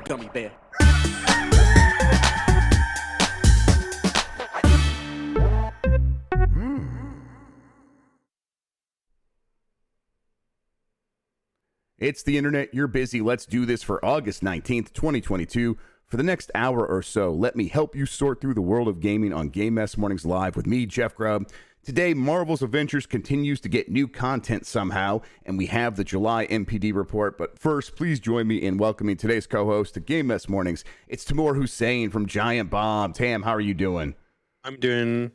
gummy bear. It's the internet, you're busy. Let's do this for August 19th, 2022. For the next hour or so, let me help you sort through the world of gaming on Game Mess Mornings Live with me, Jeff Grubb. Today, Marvel's Avengers continues to get new content somehow, and we have the July MPD report. But first, please join me in welcoming today's co-host to Game Mess Mornings. It's Tamoor Hussain from Giant Bomb. Tam, how are you doing? I'm doing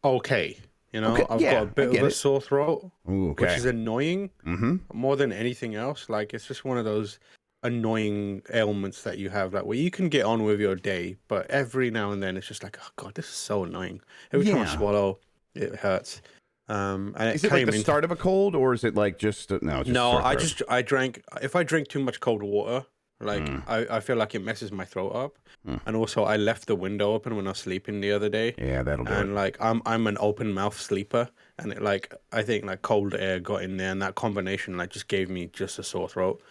okay. You know, Okay, I've yeah, got a bit of a sore throat, Ooh, okay. which is annoying Mm-hmm. more than anything else. Like, it's just one of those annoying ailments that you have, like, where you can get on with your day, but every now and then it's just like, oh God, this is so annoying. Every time I swallow, it hurts. And is it like the start of a cold, or is it like just no? It's just I drank. If I drink too much cold water, like I feel like it messes my throat up. And also, I left the window open when I was sleeping the other day. Yeah, that'll do it. And like I'm an open mouth sleeper, and it, like, I think like cold air got in there, and that combination like just gave me just a sore throat.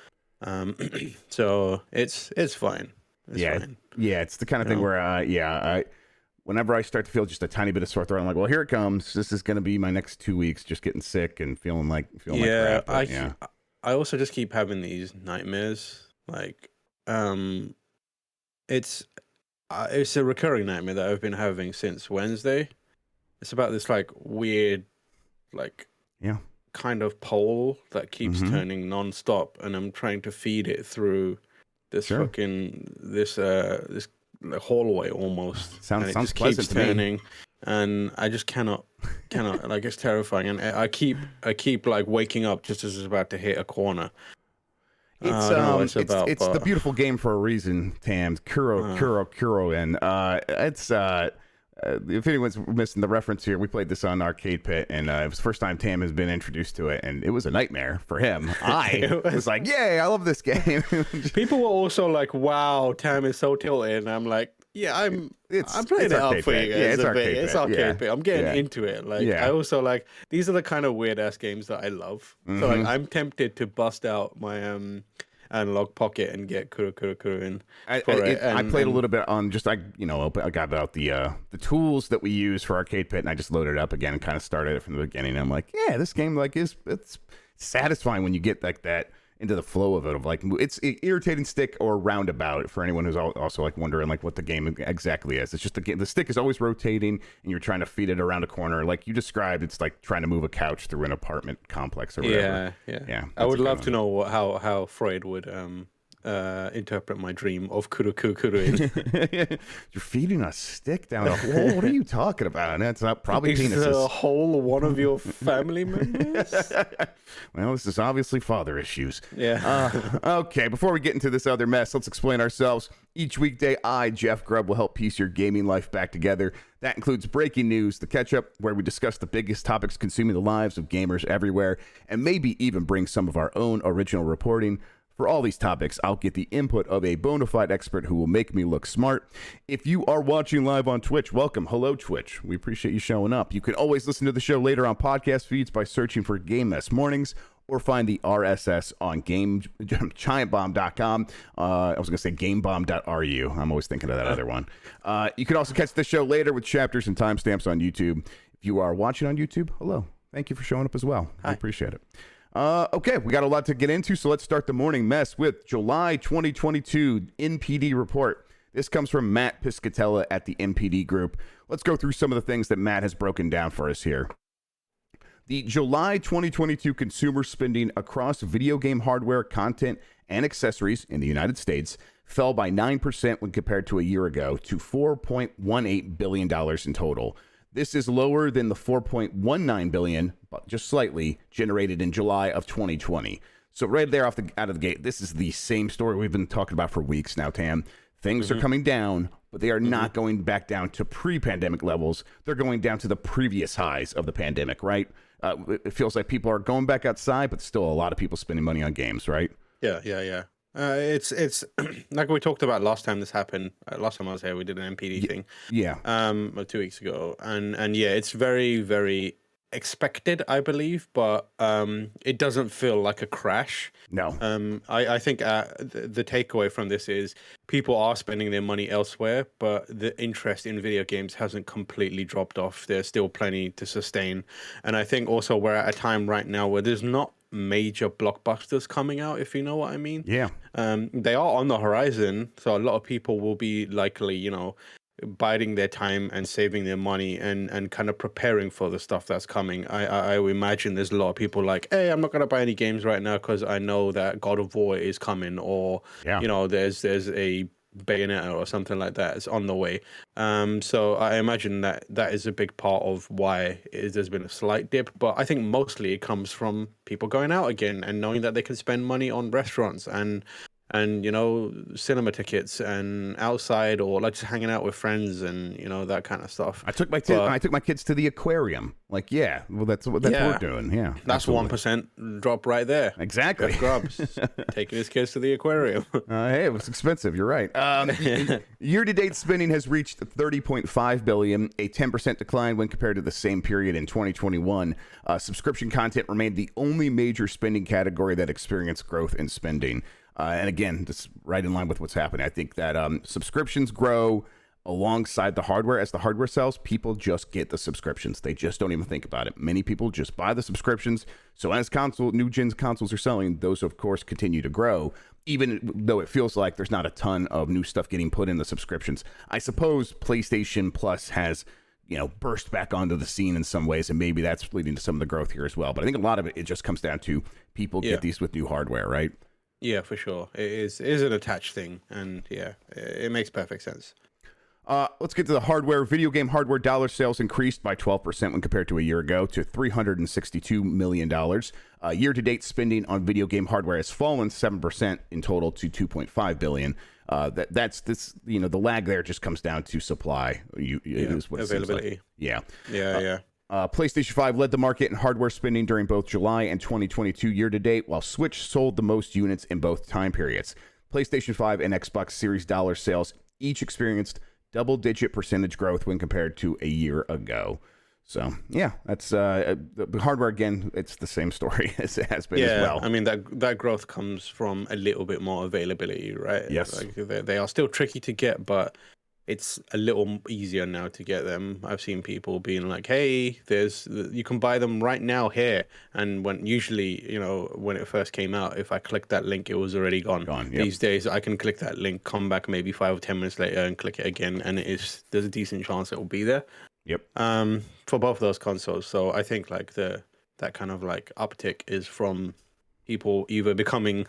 So it's fine. It's fine. Yeah, it's the kind of thing where whenever I start to feel just a tiny bit of sore throat, I'm like, well, here it comes. This is going to be my next 2 weeks, just getting sick and feeling like crap. But, I also just keep having these nightmares. Like, it's a recurring nightmare that I've been having since Wednesday. It's about this like weird, like, kind of pole that keeps turning nonstop, and I'm trying to feed it through this this hallway almost. Sounds just pleasant keeps to turning, me. and I just cannot like, it's terrifying, and I keep like waking up just as it's about to hit a corner. It's the beautiful game for a reason, Tam. Kuro, and it's if anyone's missing the reference here, we played this on Arcade Pit, and it was the first time Tam has been introduced to it, and it was a nightmare for him. I was like, yay, I love this game. People were also like, wow, Tam is so tilted, and I'm like, yeah, I'm playing it up for you guys. Yeah, it's a Arcade bit. Pit. It's Arcade Pit. I'm getting into it. Like, I also like, these are the kind of weird ass games that I love. So like, I'm tempted to bust out my analog pocket and get Kuro in. I played a little bit on just I got out the tools that we use for Arcade Pit, and I just loaded it up again and kind of started it from the beginning. And I'm like, yeah, this game like it's satisfying when you get like that into the flow of it, of like, it's irritating stick or roundabout for anyone who's also like wondering like what the game exactly is. It's just the stick is always rotating, and you're trying to feed it around a corner like you described. It's like trying to move a couch through an apartment complex or whatever. Yeah. I would love to know how Freud would interpret my dream of Kuro. You're feeding a stick down a hole. What are you talking about? That's not probably penises. Is a hole one of your family members? Well, this is obviously father issues. Yeah. Okay, before we get into this other mess, let's explain ourselves. Each weekday, I, Jeff Grubb, will help piece your gaming life back together. That includes breaking news, the catch-up, where we discuss the biggest topics consuming the lives of gamers everywhere, and maybe even bring some of our own original reporting. For all these topics, I'll get the input of a bona fide expert who will make me look smart. If you are watching live on Twitch, welcome. Hello, Twitch. We appreciate you showing up. You can always listen to the show later on podcast feeds by searching for Game Mess Mornings, or find the RSS on giantbomb.com. I was going to say gamebomb.ru. I'm always thinking of that other one. You can also catch the show later with chapters and timestamps on YouTube. If you are watching on YouTube, hello. Thank you for showing up as well. I appreciate it. Okay, we got a lot to get into, so let's start the morning mess with July 2022 NPD report. This comes from Matt Piscatella at the NPD group. Let's go through some of the things that Matt has broken down for us here. The July 2022 consumer spending across video game hardware, content, and accessories in the United States fell by 9% when compared to a year ago to $4.18 billion in total. This is lower than the $4.19 billion, but just slightly, generated in July of 2020. So right there out of the gate, this is the same story we've been talking about for weeks now, Tam. Things are coming down, but they are not going back down to pre-pandemic levels. They're going down to the previous highs of the pandemic, right? It feels like people are going back outside, but still a lot of people spending money on games, right? Yeah. It's like we talked about last time this happened. Last time I was here, we did an MPD thing. Yeah. 2 weeks ago, and yeah, it's very, very expected, I believe, but it doesn't feel like a crash. No. I think the takeaway from this is people are spending their money elsewhere, but the interest in video games hasn't completely dropped off. There's still plenty to sustain. And I think also we're at a time right now where there's not major blockbusters coming out, if you know what I mean. Yeah. They are on the horizon, so a lot of people will be likely, biding their time and saving their money and kind of preparing for the stuff that's coming. I imagine there's a lot of people like, hey, I'm not going to buy any games right now because I know that God of War is coming, or there's a Bayonetta or something like that is on the way. So I imagine that is a big part of why there's been a slight dip, but I think mostly it comes from people going out again and knowing that they can spend money on restaurants and cinema tickets and outside, or like just hanging out with friends and that kind of stuff. I took my kids to the aquarium. Like, yeah, well, that's what we're doing. Yeah, that's 1% drop right there. Exactly. Grubbs taking his kids to the aquarium. Hey, it was expensive. You're right. Year-to-date spending has reached $30.5 billion, a 10% decline when compared to the same period in 2021. Subscription content remained the only major spending category that experienced growth in spending. And again, this right in line with what's happening. I think that subscriptions grow alongside the hardware. As the hardware sells, people just get the subscriptions. They just don't even think about it. Many people just buy the subscriptions. So as new gen consoles are selling, those of course continue to grow, even though it feels like there's not a ton of new stuff getting put in the subscriptions. I suppose PlayStation Plus has burst back onto the scene in some ways, and maybe that's leading to some of the growth here as well. But I think a lot of it just comes down to people get these with new hardware, right? Yeah, for sure. It is an attached thing, and yeah, it makes perfect sense. Let's get to the hardware. Video game hardware dollar sales increased by 12% when compared to a year ago to $362 million. Year-to-date spending on video game hardware has fallen 7% in total to $2.5 billion. That's this. The lag there just comes down to supply. Is what availability. Like. Yeah. PlayStation 5 led the market in hardware spending during both July and 2022 year-to-date, while Switch sold the most units in both time periods. PlayStation 5 and Xbox Series dollar sales each experienced double-digit percentage growth when compared to a year ago. So, yeah, that's the hardware, again, it's the same story as it has been as well. I mean, that growth comes from a little bit more availability, right? Yes. Like, they are still tricky to get, but it's a little easier now to get them. I've seen people being like, hey, you can buy them right now here. And when it first came out, if I clicked that link, it was already gone. Yep. These days, I can click that link, come back maybe 5 or 10 minutes later and click it again. And there's a decent chance it will be there. Yep. For both of those consoles. So I think like that kind of like uptick is from people either becoming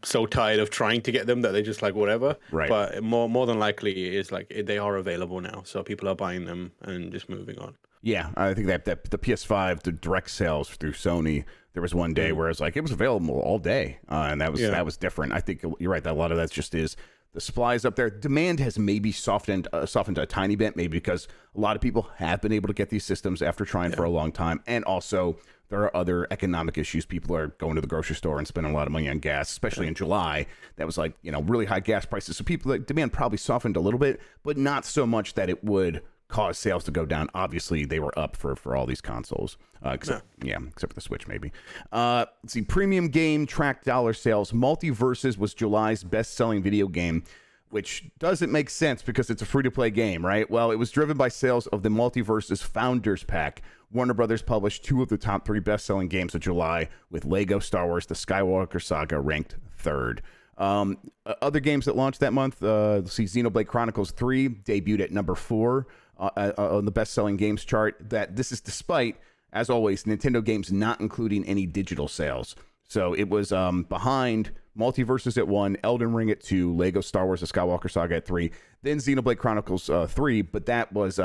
so tired of trying to get them that they just like whatever. Right. But more than likely is like they are available now, so people are buying them and just moving on. Yeah, I think that the PS5, the direct sales through Sony, there was one day where it was available all day, and that was different. I think you're right that a lot of that just is the supply is up there. Demand has maybe softened a tiny bit, maybe because a lot of people have been able to get these systems after trying for a long time, and also there are other economic issues. People are going to the grocery store and spending a lot of money on gas, especially in July. That was like, really high gas prices. So demand probably softened a little bit, but not so much that it would cause sales to go down. Obviously, they were up for all these consoles, except for the Switch, maybe. Let's see, premium game tracked dollar sales. Multiverses was July's best-selling video game, which doesn't make sense because it's a free-to-play game, right? Well, it was driven by sales of the Multiverses Founders Pack. Warner Brothers published 2 of the top 3 best-selling games of July, with Lego Star Wars The Skywalker Saga ranked 3rd. Other games that launched that month, let's see, Xenoblade Chronicles 3 debuted at number 4 on the best-selling games chart. This is despite, as always, Nintendo games not including any digital sales. So it was behind Multiverses at 1, Elden Ring at 2, Lego Star Wars The Skywalker Saga at 3, then Xenoblade Chronicles 3, but that was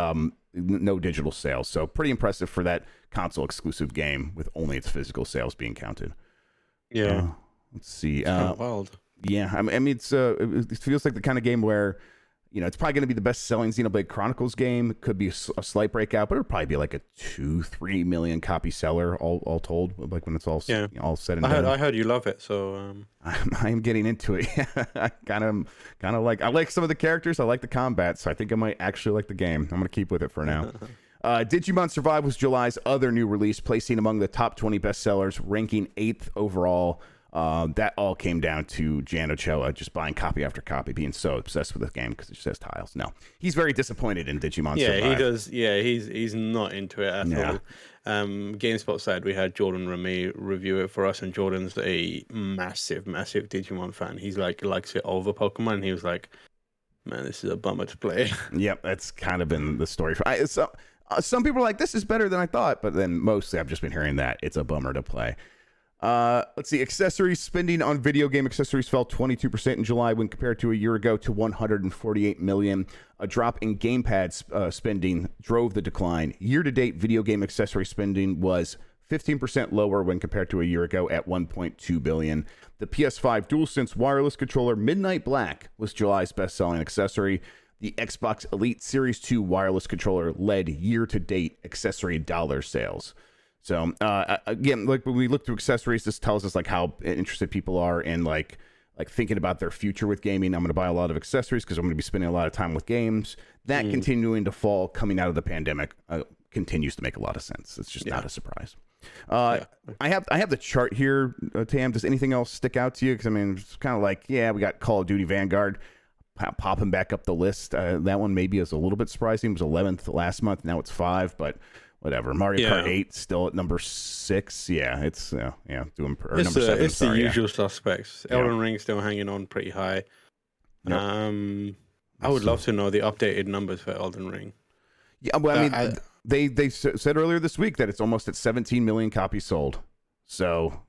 no digital sales. So pretty impressive for that console-exclusive game with only its physical sales being counted. Yeah. Let's see. Kind of wild. Yeah, I mean, it feels like the kind of game where, it's probably going to be the best-selling Xenoblade Chronicles game. It could be a slight breakout, but it'll probably be like a 2-3 million copy seller, all told, like when it's all said and done. I heard you love it, so I am getting into it. I kind of like. I like some of the characters. I like the combat, so I think I might actually like the game. I'm going to keep with it for now. Digimon Survive was July's other new release, placing among the top 20 bestsellers, ranking 8th overall. That all came down to Jan Ochoa just buying copy after copy, being so obsessed with this game because it just has tiles. No, he's very disappointed in Digimon Survive. Yeah, he does. Yeah, he's not into it at all. GameSpot side, we had Jordan Ramey review it for us, and Jordan's a massive Digimon fan. He's likes it over Pokemon. And he was like, "Man, this is a bummer to play." Yep, that's kind of been the story. Some people are like, "This is better than I thought," but then mostly I've just been hearing that it's a bummer to play. Let's see. Accessories spending on video game accessories fell 22% in July when compared to a year ago to $148 million. A drop in gamepad spending drove the decline. Year-to-date video game accessory spending was 15% lower when compared to a year ago at $1.2 billion. The PS5 DualSense wireless controller Midnight Black was July's best-selling accessory. The Xbox Elite Series 2 wireless controller led year-to-date accessory dollar sales. So again, like when we look through accessories, this tells us like how interested people are in like thinking about their future with gaming. I'm going to buy a lot of accessories because I'm going to be spending a lot of time with games. That continuing to fall coming out of the pandemic continues to make a lot of sense. It's just not a surprise. I have the chart here, Tam. Does anything else stick out to you? Because I mean, it's kind of like, yeah, we got Call of Duty Vanguard popping back up the list. That one maybe is a little bit surprising. It was 11th last month. Now it's 5, but whatever. Mario Kart 8 still at number 6. Yeah, it's doing number 7. It's the usual suspects. Elden Ring still hanging on pretty high. Yep. I would love to know the updated numbers for Elden Ring. Yeah, well, I mean, they said earlier this week that it's almost at 17 million copies sold. So,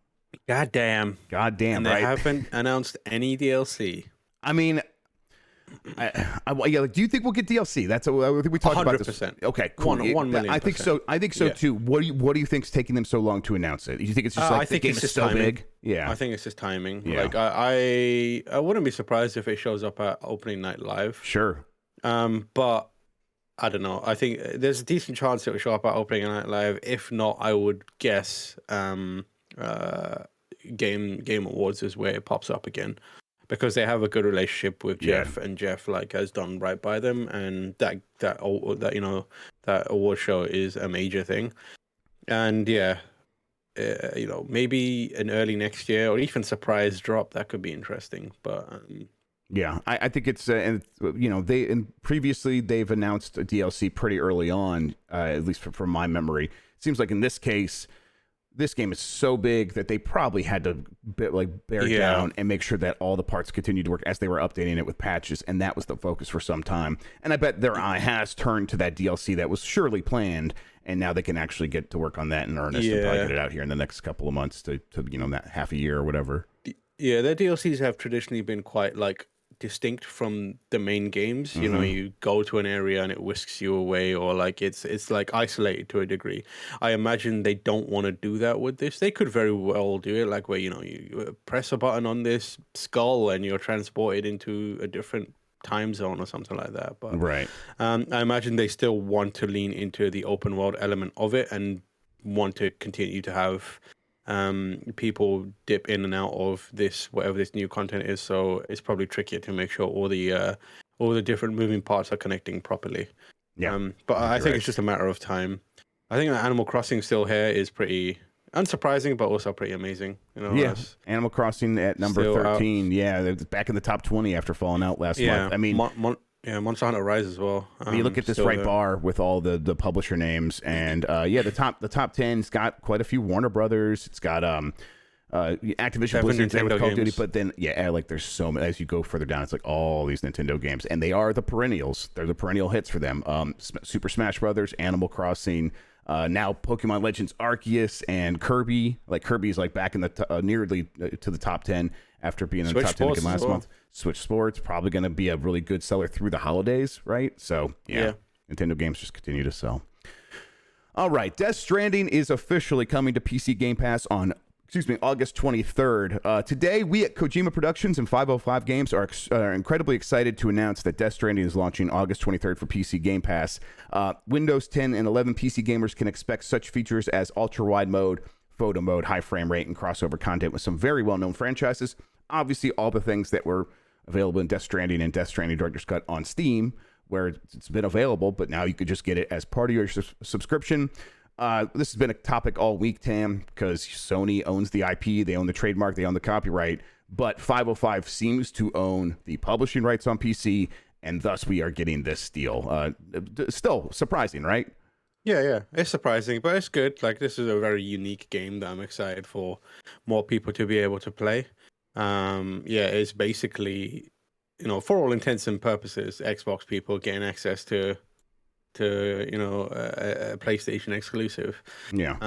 goddamn, and they right? haven't announced any DLC. I mean, do you think we'll get DLC? That's I think we talked 100%. About this. Okay, cool. 1 million. I think so. I think so too. What do you think's taking them so long to announce it? Do you think it's just like the game is so big? Yeah, I think it's just timing. Yeah. Like I wouldn't be surprised if it shows up at opening night live. Sure. But I don't know. I think there's a decent chance it will show up at opening night live. If not, I would guess Game Awards is where it pops up again. Because they have a good relationship with Jeff, and Jeff has done right by them, and that award show is a major thing, and maybe an early next year or even surprise drop that could be interesting. But I think it's previously they've announced a DLC pretty early on, at least from my memory. It seems like in this case, this game is so big that they probably had to bear down and make sure that all the parts continued to work as they were updating it with patches, and that was the focus for some time. And I bet their eye has turned to that DLC that was surely planned, and now they can actually get to work on that in earnest and probably get it out here in the next couple of months to that half a year or whatever. Yeah, their DLCs have traditionally been quite distinct from the main games. Mm-hmm. You know, you go to an area and it whisks you away, or it's isolated to a degree. I imagine they don't want to do that with this. They could very well do it where you press a button on this skull and you're transported into a different time zone or something like that. But right, I imagine they still want to lean into the open world element of it and want to continue to have people dip in and out of this, whatever this new content is. So it's probably trickier to make sure all the different moving parts are connecting properly. Yeah. But I think it's just a matter of time. I think that Animal Crossing still here is pretty unsurprising, but also pretty amazing. Animal Crossing at number 13. Yeah, they're back in the top 20 after falling out last month. I mean, Monster Hunter Rise as well. You look at this bar with all the publisher names, and the top 10's got quite a few Warner Brothers. It's got Activision Blizzard there with Call of Duty, but then there's so many. As you go further down, it's like all these Nintendo games, and they are the perennials. They're the perennial hits for them. Super Smash Brothers, Animal Crossing. Now Pokemon Legends Arceus and Kirby. Kirby's back in the nearly to the top 10 after being in the top 10 again last month. Switch Sports probably going to be a really good seller through the holidays, right? So Nintendo games just continue to sell. All right, Death Stranding is officially coming to PC Game Pass on August 23rd. Today, we at Kojima Productions and 505 Games are incredibly excited to announce that Death Stranding is launching August 23rd for PC Game Pass. Windows 10 and 11 PC gamers can expect such features as ultra-wide mode, photo mode, high frame rate, and crossover content with some very well-known franchises. Obviously, all the things that were available in Death Stranding and Death Stranding Director's Cut on Steam where it's been available, but now you could just get it as part of your subscription. This has been a topic all week, Tam, because Sony owns the IP, they own the trademark, they own the copyright, but 505 seems to own the publishing rights on PC, and thus we are getting this deal. Still surprising, right? Yeah, it's surprising, but it's good. Like, this is a very unique game that I'm excited for more people to be able to play. It's basically, for all intents and purposes, Xbox people getting access to a PlayStation exclusive. Yeah.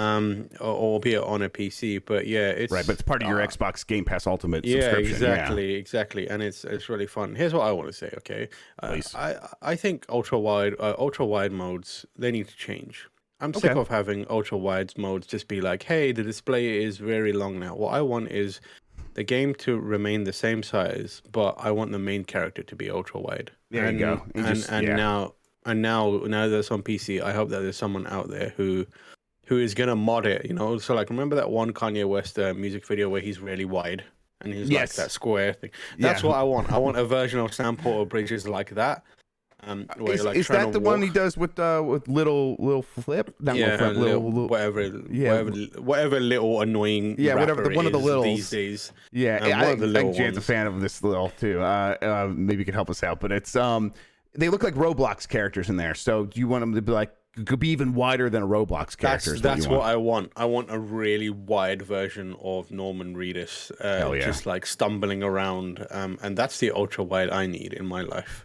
Albeit on a PC, but yeah, it's right. But it's part of your Xbox Game Pass Ultimate yeah, subscription. exactly, and it's really fun. Here's what I want to say. Okay, I think ultra wide modes, they need to change. I'm sick of having ultra wide modes just be like, hey, the display is very long now. What I want is the game to remain the same size, but I want the main character to be ultra wide. There you go. And now that's on PC, I hope that there's someone out there who is gonna mod it, So like, remember that one Kanye West music video where he's really wide and he's like that square thing? That's what I want. I want a version of Sam Porter Bridges like that. Where is like is that the one he does with little flip? Whatever little annoying whatever one of the littles these days. Yeah, I think Jan's a fan of this little too. Maybe you could help us out, but it's they look like Roblox characters in there. So do you want them to be like, could be even wider than a Roblox character? That's what I want. I want a really wide version of Norman Reedus, just like stumbling around, and that's the ultra wide I need in my life.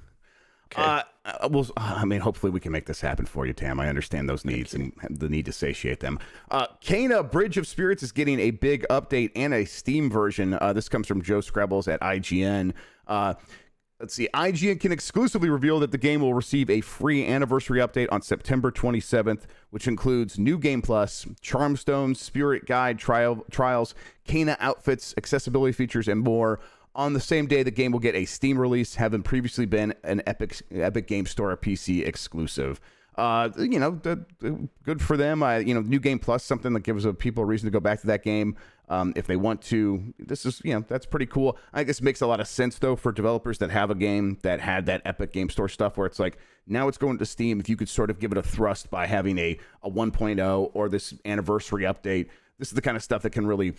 Okay. Hopefully we can make this happen for you, Tam. I understand those needs and the need to satiate them. Kana Bridge of Spirits is getting a big update and a Steam version. This comes from Joe Screbbles at IGN. Let's see. IGN can exclusively reveal that the game will receive a free anniversary update on September 27th, which includes New Game Plus, Charmstones, Spirit Guide trials, Kana outfits, accessibility features, and more. On the same day, the game will get a Steam release, having previously been an Epic Game Store PC exclusive. Good for them. New Game Plus, something that gives people a reason to go back to that game if they want to. This is, that's pretty cool. I guess it makes a lot of sense, though, for developers that have a game that had that Epic Game Store stuff where it's like, now it's going to Steam. If you could sort of give it a thrust by having a 1.0 or this anniversary update, this is the kind of stuff that can really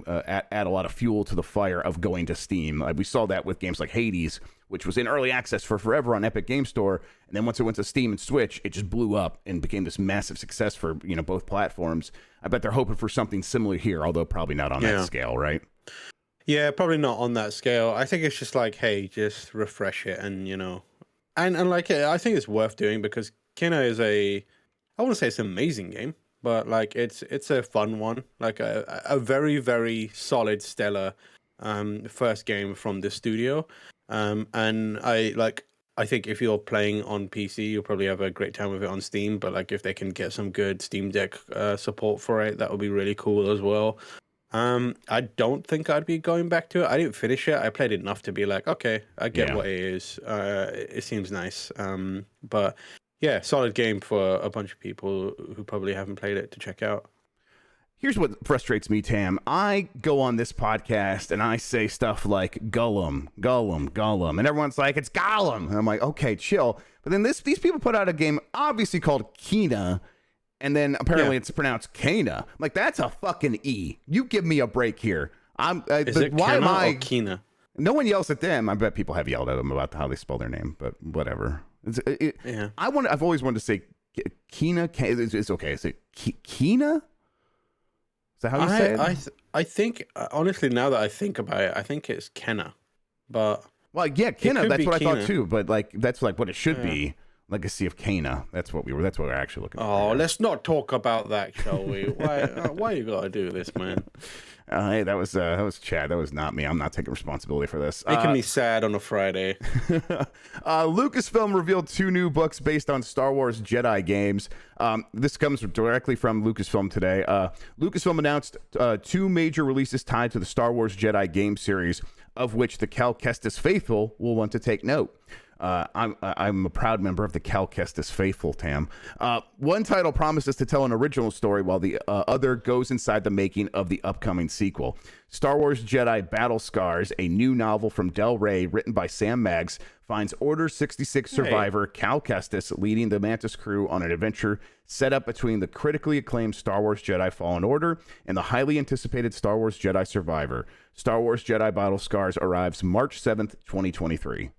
add a lot of fuel to the fire of going to Steam. We saw that with games like Hades, which was in early access for forever on Epic Game Store, and then once it went to Steam and Switch, it just blew up and became this massive success for both platforms. I bet they're hoping for something similar here, although probably not on that scale, right? Yeah, probably not on that scale. I think it's just like, hey, just refresh it, and and like, I think it's worth doing because Kena is I want to say it's an amazing game. But like it's a fun one, like a very, very solid, stellar first game from the studio. And I think if you're playing on PC, you'll probably have a great time with it on Steam. But like if they can get some good Steam Deck support for it, that would be really cool as well. I don't think I'd be going back to it. I didn't finish it. I played enough to be like, okay, I get what it is. It seems nice. But yeah, solid game for a bunch of people who probably haven't played it to check out. Here's what frustrates me, Tam. I go on this podcast and I say stuff like Gollum, Gollum, Gollum, and everyone's like, it's Gollum. And I'm like, okay, chill. But then these people put out a game obviously called Kena, and then apparently it's pronounced Kana. I'm like, that's a fucking E. You give me a break here. Is it Kana or Kena? No one yells at them. I bet people have yelled at them about how they spell their name, but whatever. I've always wanted to say Kena. It's okay. Is it Kena? Is that how you say it? I think, honestly, now that I think about it, I think it's Kenna. But Kenna. That's what I thought too. But like, that's like what it should be. Legacy of Kana. That's what we're actually looking for. Oh, let's not talk about that, shall we? Why you gotta do this, man? Hey, that was Chad. That was not me. I'm not taking responsibility for this. Making me sad on a Friday. Lucasfilm revealed 2 new books based on Star Wars Jedi games. This comes directly from Lucasfilm today. Lucasfilm announced 2 major releases tied to the Star Wars Jedi game series, of which the Cal Kestis faithful will want to take note. I'm a proud member of the Cal Kestis faithful, Tam. One title promises to tell an original story while the other goes inside the making of the upcoming sequel. Star Wars Jedi Battle Scars, a new novel from Del Rey written by Sam Maggs, finds Order 66 survivor Cal Kestis leading the Mantis crew on an adventure set up between the critically acclaimed Star Wars Jedi Fallen Order and the highly anticipated Star Wars Jedi Survivor. Star Wars Jedi Battle Scars arrives March 7th, 2023.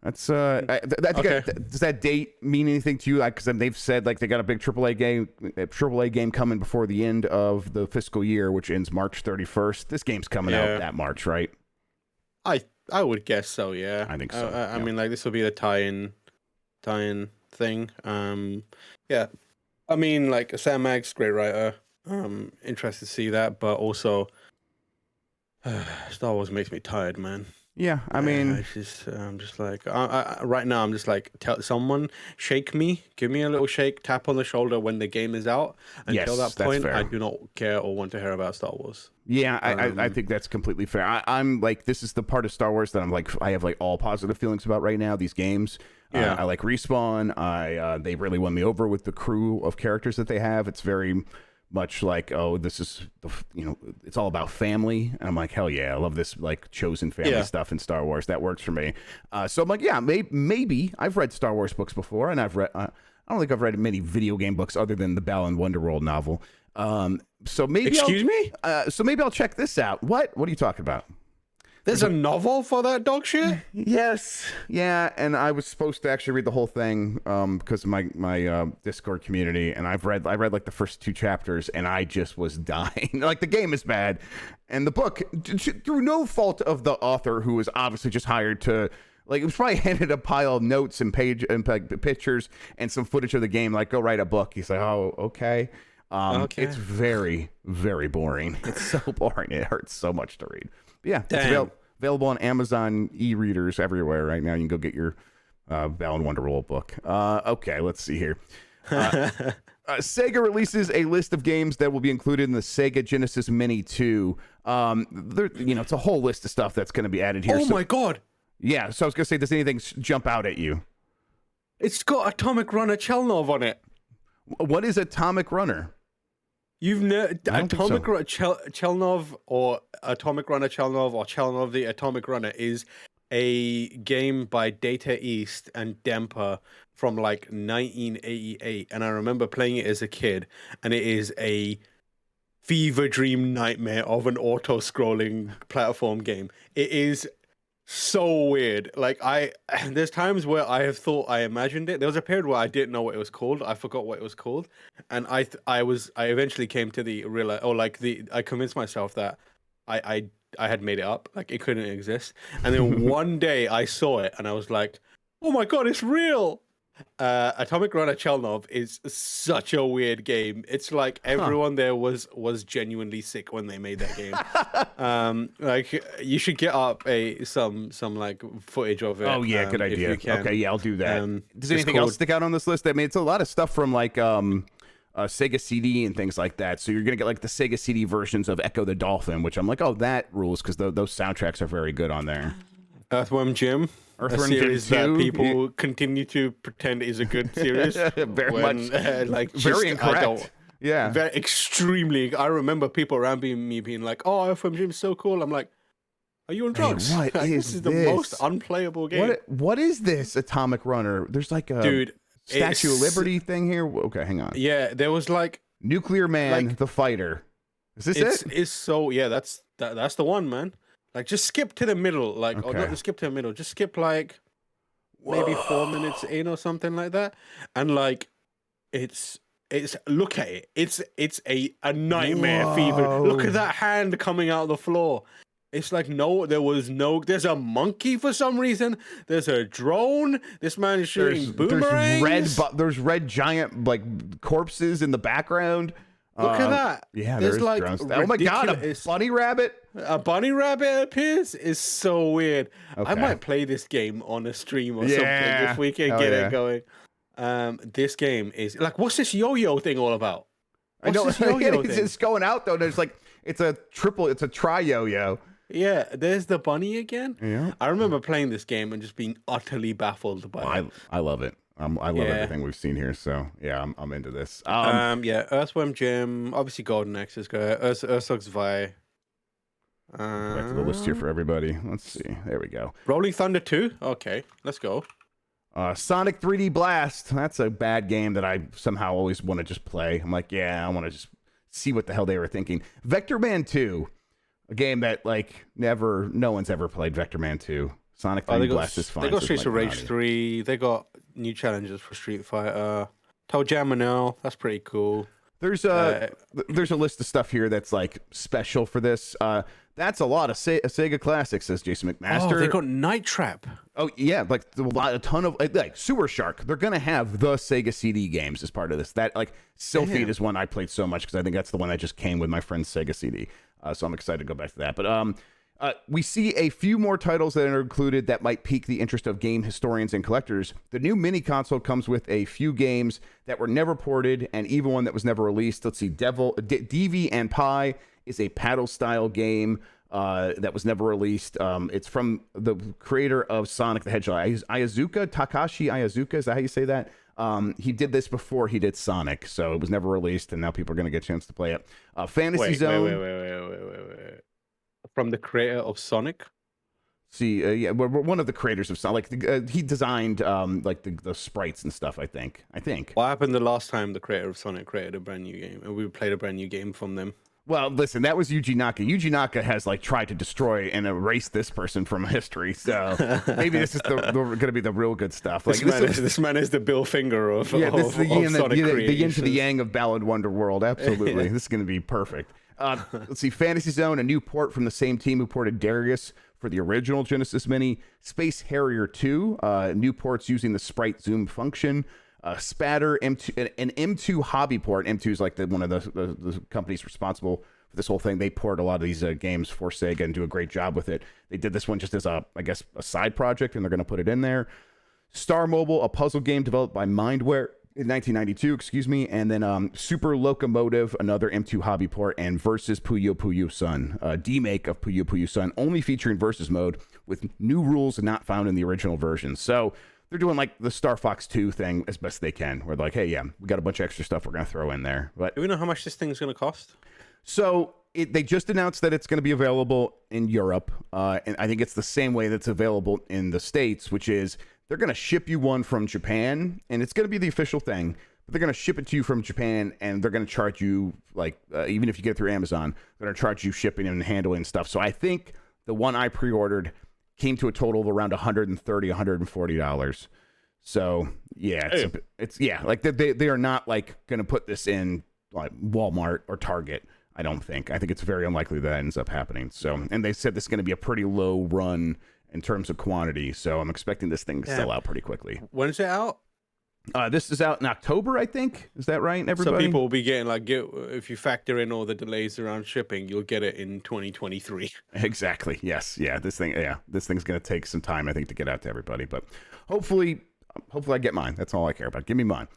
That's okay. Does that date mean anything to you? Because they've said like they got a big AAA game coming before the end of the fiscal year, which ends March 31st. This game's coming out that March, right? I would guess so. Yeah, I think so. I mean, like this will be the tie-in thing. Yeah, I mean, like Sam Maggs, great writer. Interested to see that, but also Star Wars makes me tired, man. Yeah, I mean, I'm just like, right now, I'm just like, tell someone, shake me, give me a little shake, tap on the shoulder when the game is out. Until that point, I do not care or want to hear about Star Wars. Yeah, I think that's completely fair. I'm like, this is the part of Star Wars that I'm like, I have like all positive feelings about right now. These games, I like Respawn. They really won me over with the crew of characters that they have. It's very much like, oh, this is it's all about family, and I'm like, hell yeah, I love this like chosen family stuff in Star Wars. That works for me. So I'm like, yeah, maybe I've read Star Wars books before, and I've read I don't think I've read many video game books other than the Balan Wonderworld novel. So maybe so maybe I'll check this out. What are you talking about? There's a novel for that dog shit? Yes. Yeah, and I was supposed to actually read the whole thing because of my Discord community, and I read like the first 2 chapters, and I just was dying. Like, the game is bad, and the book, through no fault of the author, who was obviously just hired to, like, it was probably handed a pile of notes and pictures and some footage of the game, like, go write a book. He's like, oh, okay. It's very, very boring. It's so boring. It hurts so much to read. But yeah, it's available on Amazon e-readers everywhere right now. You can go get your Balan Wonderworld book. Okay, let's see here. Sega releases a list of games that will be included in the Sega Genesis Mini 2. It's a whole list of stuff that's going to be added here. Oh my god! Yeah, so I was going to say, does anything jump out at you? It's got Atomic Runner Chelnov on it. What is Atomic Runner? You've Atomic Runner Chelnov, or Atomic Runner Chelnov, or Chelnov the Atomic Runner is a game by Data East and Dempa from like 1988, and I remember playing it as a kid, and it is a fever dream nightmare of an auto-scrolling platform game. It is so weird. Like, there's times where I have thought I imagined it. There was a period where I didn't know what it was called. I forgot what it was called, and I eventually came to the I convinced myself that I had made it up. Like, it couldn't exist. And then one day I saw it, and I was like, oh my god, it's real. Atomic Runner Chelnov is such a weird game. It's like everyone there was genuinely sick when they made that game. Like, you should get up some like footage of it. Oh yeah, good idea. Okay, yeah, I'll do that. Does anything else stick out on this list? I mean, it's a lot of stuff from like Sega CD and things like that. So you're gonna get like the Sega CD versions of Echo the Dolphin, which I'm like, oh, that rules, because those soundtracks are very good on there. Earthworm Jim. A series that people continue to pretend is a good series. Very incorrect. Yeah. Very extremely. I remember people around me being like, oh, Earthworm Jim's so cool. I'm like, are you on drugs? What this is the most unplayable game. What is this Atomic Runner? There's like a Statue of Liberty thing here. Okay, hang on. Yeah, there was like Nuclear Man, the Fighter. Is this it? It's so, yeah, that's the one, man. Like, just skip to the middle, like, or not just skip to the middle, just skip like maybe 4 minutes in or something like that, and like, it's look at it, it's a nightmare fever. Look at that hand coming out of the floor. It's like, there's a monkey for some reason. There's a drone. This man is shooting boomerangs. There's red giant like corpses in the background. Look at that. Yeah, there's like oh my god, a bunny rabbit. A bunny rabbit appears. Is so weird. Okay. I might play this game on a stream or something if we can get it going. This game is like, what's this yo-yo thing all about? I know this yo-yo thing? It's going out though. There's like, it's a tri yo-yo. Yeah, there's the bunny again. Yeah. I remember playing this game and just being utterly baffled by it. I love it. I love everything we've seen here. So yeah, I'm into this. Yeah, Earthworm Jim, obviously Golden Axe is good. Ursox Vi. Back to the list here for everybody. Let's see. There we go. Rolling Thunder 2. Okay, let's go. Sonic 3D Blast. That's a bad game that I somehow always want to just play. I'm like, yeah, I want to just see what the hell they were thinking. Vector Man 2, a game that no one's ever played. Vector Man 2. Sonic 3D Blast is fine. They got Streets of Rage 3. They got new challenges for Street Fighter. Toe Jam Manel. That's pretty cool. There's a list of stuff here that's like special for this. That's a lot of Sega classics, says Jason McMaster. Oh, they got Night Trap. Oh yeah, like a ton of like Sewer Shark. They're gonna have the Sega CD games as part of this. That like Sylphid is one I played so much because I think that's the one that just came with my friend's Sega CD. So I'm excited to go back to that. But we see a few more titles that are included that might pique the interest of game historians and collectors. The new mini console comes with a few games that were never ported and even one that was never released. Let's see, Devi and Pi is a paddle-style game that was never released. It's from the creator of Sonic the Hedgehog, Takashi Iizuka. Is that how you say that? He did this before he did Sonic, so it was never released, and now people are going to get a chance to play it. Fantasy Zone. Wait. From the creator of Sonic? See, yeah, we're one of the creators of Sonic. Like, he designed like the sprites and stuff, I think. What happened the last time the creator of Sonic created a brand new game, and we played a brand new game from them? Well, listen, that was Yuji Naka. Yuji Naka has like tried to destroy and erase this person from history. So maybe this is going to be the real good stuff. Like this man is the Bill Finger of Sonic the yin to the yang of Ballad Wonder World. Absolutely, This is going to be perfect. Let's see, Fantasy Zone, a new port from the same team who ported Darius for the original Genesis Mini. Space Harrier 2, new ports using the sprite zoom function. Spatter, M2, an M2 hobby port. M2 is like one of the companies responsible for this whole thing. They port a lot of these games for Sega and do a great job with it. They did this one just as a side project, and they're going to put it in there. Star Mobile, a puzzle game developed by Mindware in 1992, and then Super Locomotive, another M2 hobby port, and Versus Puyo Puyo Sun, a demake of Puyo Puyo Sun, only featuring Versus mode with new rules not found in the original version. So they're doing like the Star Fox 2 thing as best they can. We're like, hey, yeah, we got a bunch of extra stuff we're going to throw in there. But do we know how much this thing's going to cost? So they just announced that it's going to be available in Europe. And I think it's the same way that's available in the States, which is they're going to ship you one from Japan, and it's going to be the official thing. But they're going to ship it to you from Japan, and they're going to charge you, like, even if you get it through Amazon, they're going to charge you shipping and handling stuff. So I think the one I pre-ordered came to a total of around $130, $140. So yeah, it's like they are not like going to put this in like Walmart or Target. I don't think. I think it's very unlikely that ends up happening. So, and they said this is going to be a pretty low run in terms of quantity. So I'm expecting this thing to sell out pretty quickly. When is it out? This is out in October, I think. Is that right, everybody? So people will be getting if you factor in all the delays around shipping, you'll get it in 2023. Exactly. Yes. Yeah. This thing's going to take some time, I think, to get out to everybody. But hopefully I get mine. That's all I care about. Give me mine.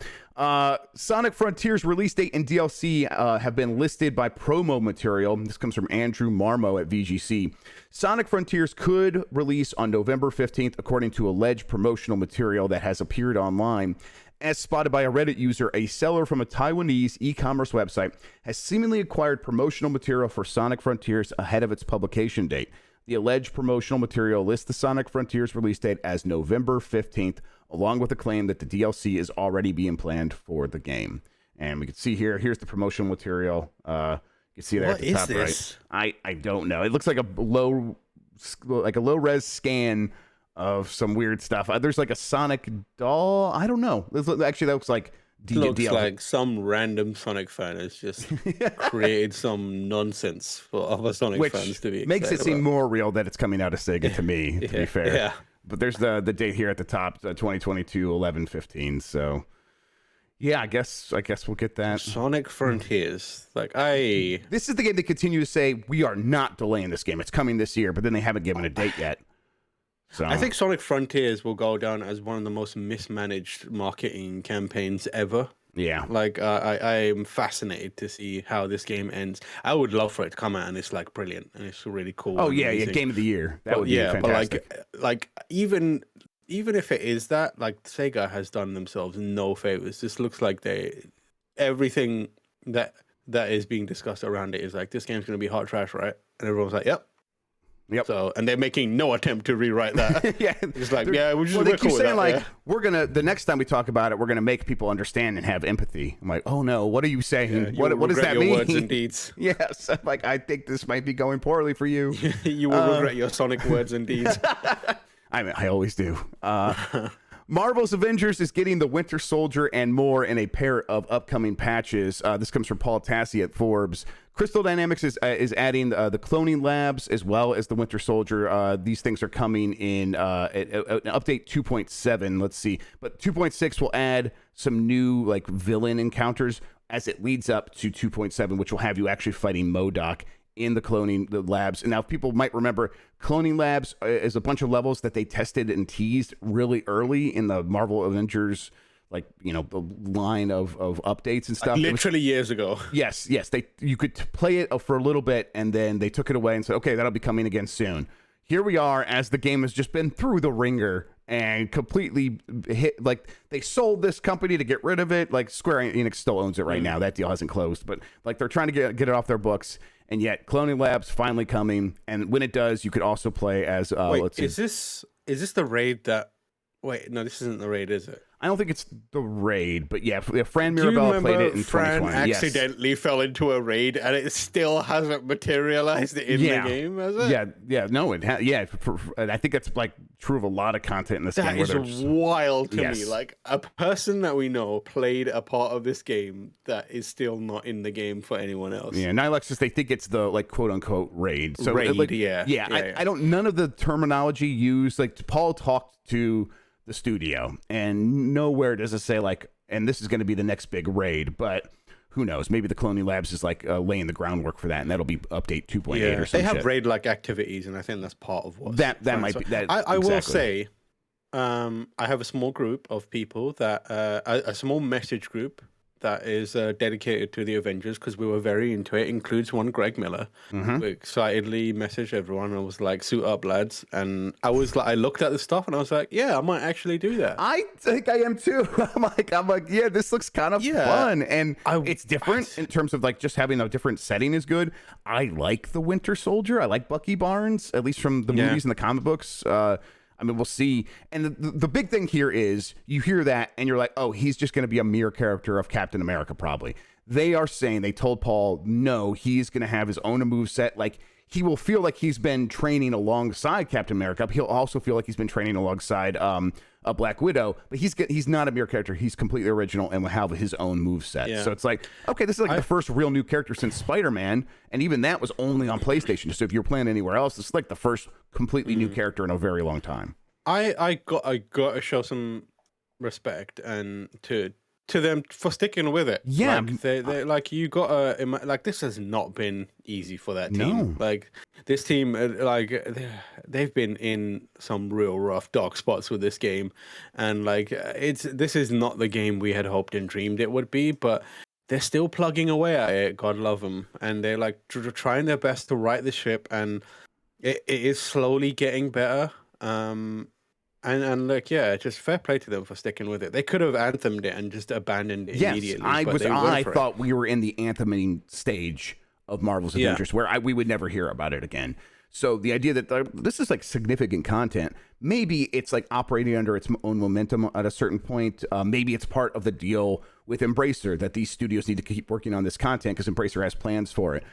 Sonic Frontiers release date and DLC have been listed by promo material. This comes from Andrew Marmo at VGC. Sonic Frontiers could release on November 15th, according to alleged promotional material that has appeared online. As spotted by a Reddit user, a seller from a Taiwanese e-commerce website has seemingly acquired promotional material for Sonic Frontiers ahead of its publication date. The alleged promotional material lists the Sonic Frontiers release date as November 15th, along with a claim that the DLC is already being planned for the game. And we can see here's the promotional material. You can see there at the top right. I don't know. It looks like a low res scan of some weird stuff. There's like a Sonic doll. I don't know. Actually, that looks like looks like some random Sonic fan has just created some nonsense for other Sonic fans to be excited makes it seem about. More real that it's coming out of Sega to me, to be fair. Yeah. But there's the date here at the top, 2022, 11/15. So, yeah, I guess we'll get that. Sonic Frontiers. This is the game they continue to say, we are not delaying this game. It's coming this year, but then they haven't given a date yet. So I think Sonic Frontiers will go down as one of the most mismanaged marketing campaigns ever. Yeah. Like I am fascinated to see how this game ends. I would love for it to come out and it's like brilliant and it's really cool. Oh and yeah, amazing. Game of the Year. That would be yeah, fantastic. but like even if it is that, like Sega has done themselves no favors. This looks like everything that is being discussed around it is like, this game's going to be hot trash, right? And everyone's like, yep. So, and they're making no attempt to rewrite that. Yeah, it's like, yeah, we're they keep cool saying with that, like, we're gonna, the next time we talk about it, we're gonna make people understand and have empathy. I'm like, oh no, what are you saying? Yeah, what does that mean? Words and deeds. Yes, I'm like, I think this might be going poorly for you. You will regret your Sonic words and deeds. I mean, I always do. Marvel's Avengers is getting the Winter Soldier and more in a pair of upcoming patches. This comes from Paul Tassi at Forbes. Crystal Dynamics is adding the cloning labs as well as the Winter Soldier. These things are coming in update 2.7. Let's see. But 2.6 will add some new like villain encounters as it leads up to 2.7, which will have you actually fighting MODOK in the labs. And now people might remember, cloning labs is a bunch of levels that they tested and teased really early in the Marvel Avengers, like, you know, the line of updates and stuff. Like literally years ago. Yes. You could play it for a little bit and then they took it away and said, okay, that'll be coming again soon. Here we are as the game has just been through the ringer and completely hit, like they sold this company to get rid of it. Like Square Enix still owns it right now. That deal hasn't closed, but like they're trying to get it off their books. And yet, Cloning Labs finally coming, and when it does, you could also play as. Wait, let's see. is this the raid that? Wait, no, this isn't the raid, is it? I don't think it's the raid, but yeah, Fran Do you Mirabelle played it in Fran 2020. accidentally fell into a raid, and it still hasn't materialized in the game, has it? Yeah, no, it and I think that's like true of a lot of content in this game. That is wild to me. Like, a person that we know played a part of this game that is still not in the game for anyone else. Yeah, Nihilexis, they think it's the like quote unquote raid. So raid, like, yeah. I don't. None of the terminology used. Like Paul talked to the studio, and nowhere does it say like, and this is going to be the next big raid, but who knows? Maybe the Cloning Labs is like laying the groundwork for that, and that'll be update 2.8 or something. They have raid like activities, and I think that's part of what that might be. That I will say, I have a small group of people that a small message group that is dedicated to the Avengers because we were very into it. Includes one Greg Miller. We excitedly messaged everyone and was like, "Suit up, lads!" And I was like, I looked at the stuff and I was like, "Yeah, I might actually do that." I think I am too. I'm like, yeah, this looks kind of fun, and it's different in terms of like just having a different setting is good. I like the Winter Soldier. I like Bucky Barnes, at least from the movies and the comic books. I mean, we'll see. And the big thing here is you hear that and you're like, oh, he's just going to be a mere character of Captain America, probably. They are saying, they told Paul, no, he's going to have his own moveset. Like, he will feel like he's been training alongside Captain America. But he'll also feel like he's been training alongside a Black Widow. But he's not a mere character. He's completely original and will have his own moveset. Yeah. So it's like, okay, this is like the first real new character since Spider-Man. And even that was only on PlayStation. So if you're playing anywhere else, it's like the first completely new character in a very long time. I got to show some respect and to them for sticking with it. Yeah, like, they like, you gotta like, this has not been easy for that team. No. Like, this team, like, they've been in some real rough dark spots with this game, and like, this is not the game we had hoped and dreamed it would be, but they're still plugging away at it. God love them, and they're like trying their best to right the ship, and it is slowly getting better. And like, yeah, just fair play to them for sticking with it. They could have anthemed it and just abandoned it immediately. I thought we were in the antheming stage of Marvel's Avengers, where we would never hear about it again. So the idea that this is like significant content, maybe it's like operating under its own momentum at a certain point. Maybe it's part of the deal with Embracer that these studios need to keep working on this content because Embracer has plans for it.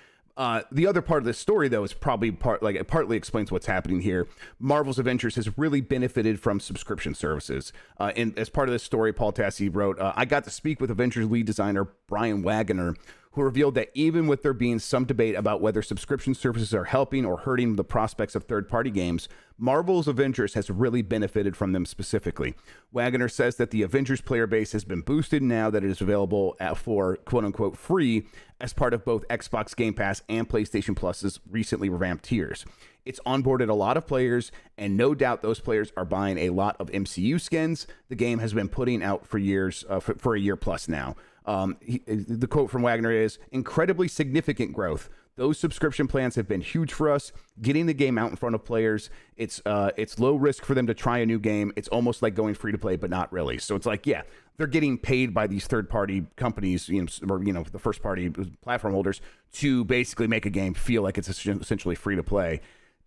The other part of this story, though, is probably it partly explains what's happening here. Marvel's Avengers has really benefited from subscription services. And as part of this story, Paul Tassi wrote, I got to speak with Avengers lead designer Brian Wagner, who revealed that even with there being some debate about whether subscription services are helping or hurting the prospects of third-party games, Marvel's Avengers has really benefited from them specifically. Wagner says that the Avengers player base has been boosted now that it is available for quote-unquote free as part of both Xbox Game Pass and PlayStation Plus's recently revamped tiers. It's onboarded a lot of players, and no doubt those players are buying a lot of MCU skins the game has been putting out for years, for a year plus now. The quote from Wagner is, incredibly significant growth. Those subscription plans have been huge for us. Getting the game out in front of players, it's low risk for them to try a new game. It's almost like going free to play, but not really. So it's like, yeah, they're getting paid by these third-party companies, or the first-party platform holders, to basically make a game feel like it's essentially free to play.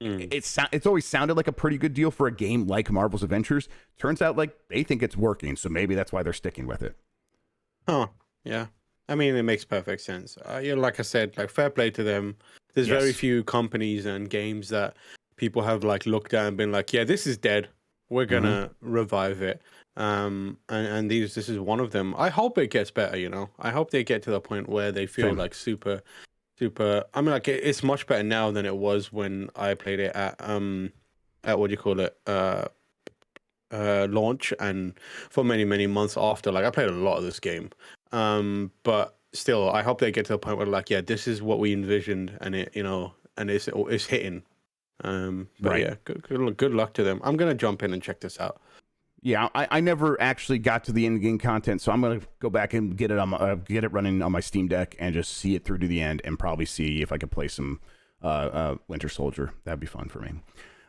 It's always sounded like a pretty good deal for a game like Marvel's Avengers. Turns out like they think it's working, so maybe that's why they're sticking with it. Huh. Yeah. I mean, it makes perfect sense. Like I said, like fair play to them. There's very few companies and games that people have like looked at and been like, yeah, this is dead. We're gonna revive it. And this is one of them. I hope it gets better. I hope they get to the point where they feel like super. I mean, like it's much better now than it was when I played it at what do you call it, launch, and for many months after. Like I played a lot of this game, but still, I hope they get to the point where like, yeah, this is what we envisioned, and it, and it's hitting. But right. Yeah, good luck to them. I'm gonna jump in and check this out. Yeah, I never actually got to the end game content, so I'm gonna go back and get it running on my Steam Deck and just see it through to the end, and probably see if I could play some Winter Soldier. That'd be fun for me.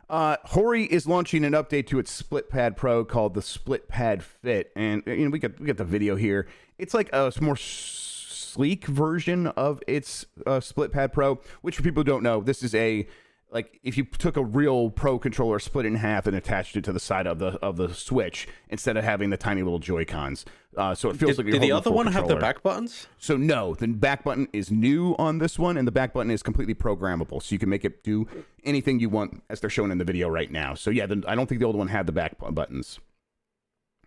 Hori is launching an update to its Split Pad Pro called the Split Pad Fit, and we got the video here. It's like a more sleek version of its Split Pad Pro, which for people who don't know, this is like if you took a real Pro controller, split it in half, and attached it to the side of the Switch instead of having the tiny little Joy-Cons. So it feels like you're Did the holding other one controller. have the back buttons? So no, the back button is new on this one, and the back button is completely programmable, so you can make it do anything you want, as they're showing in the video right now. So yeah, I don't think the old one had the back buttons.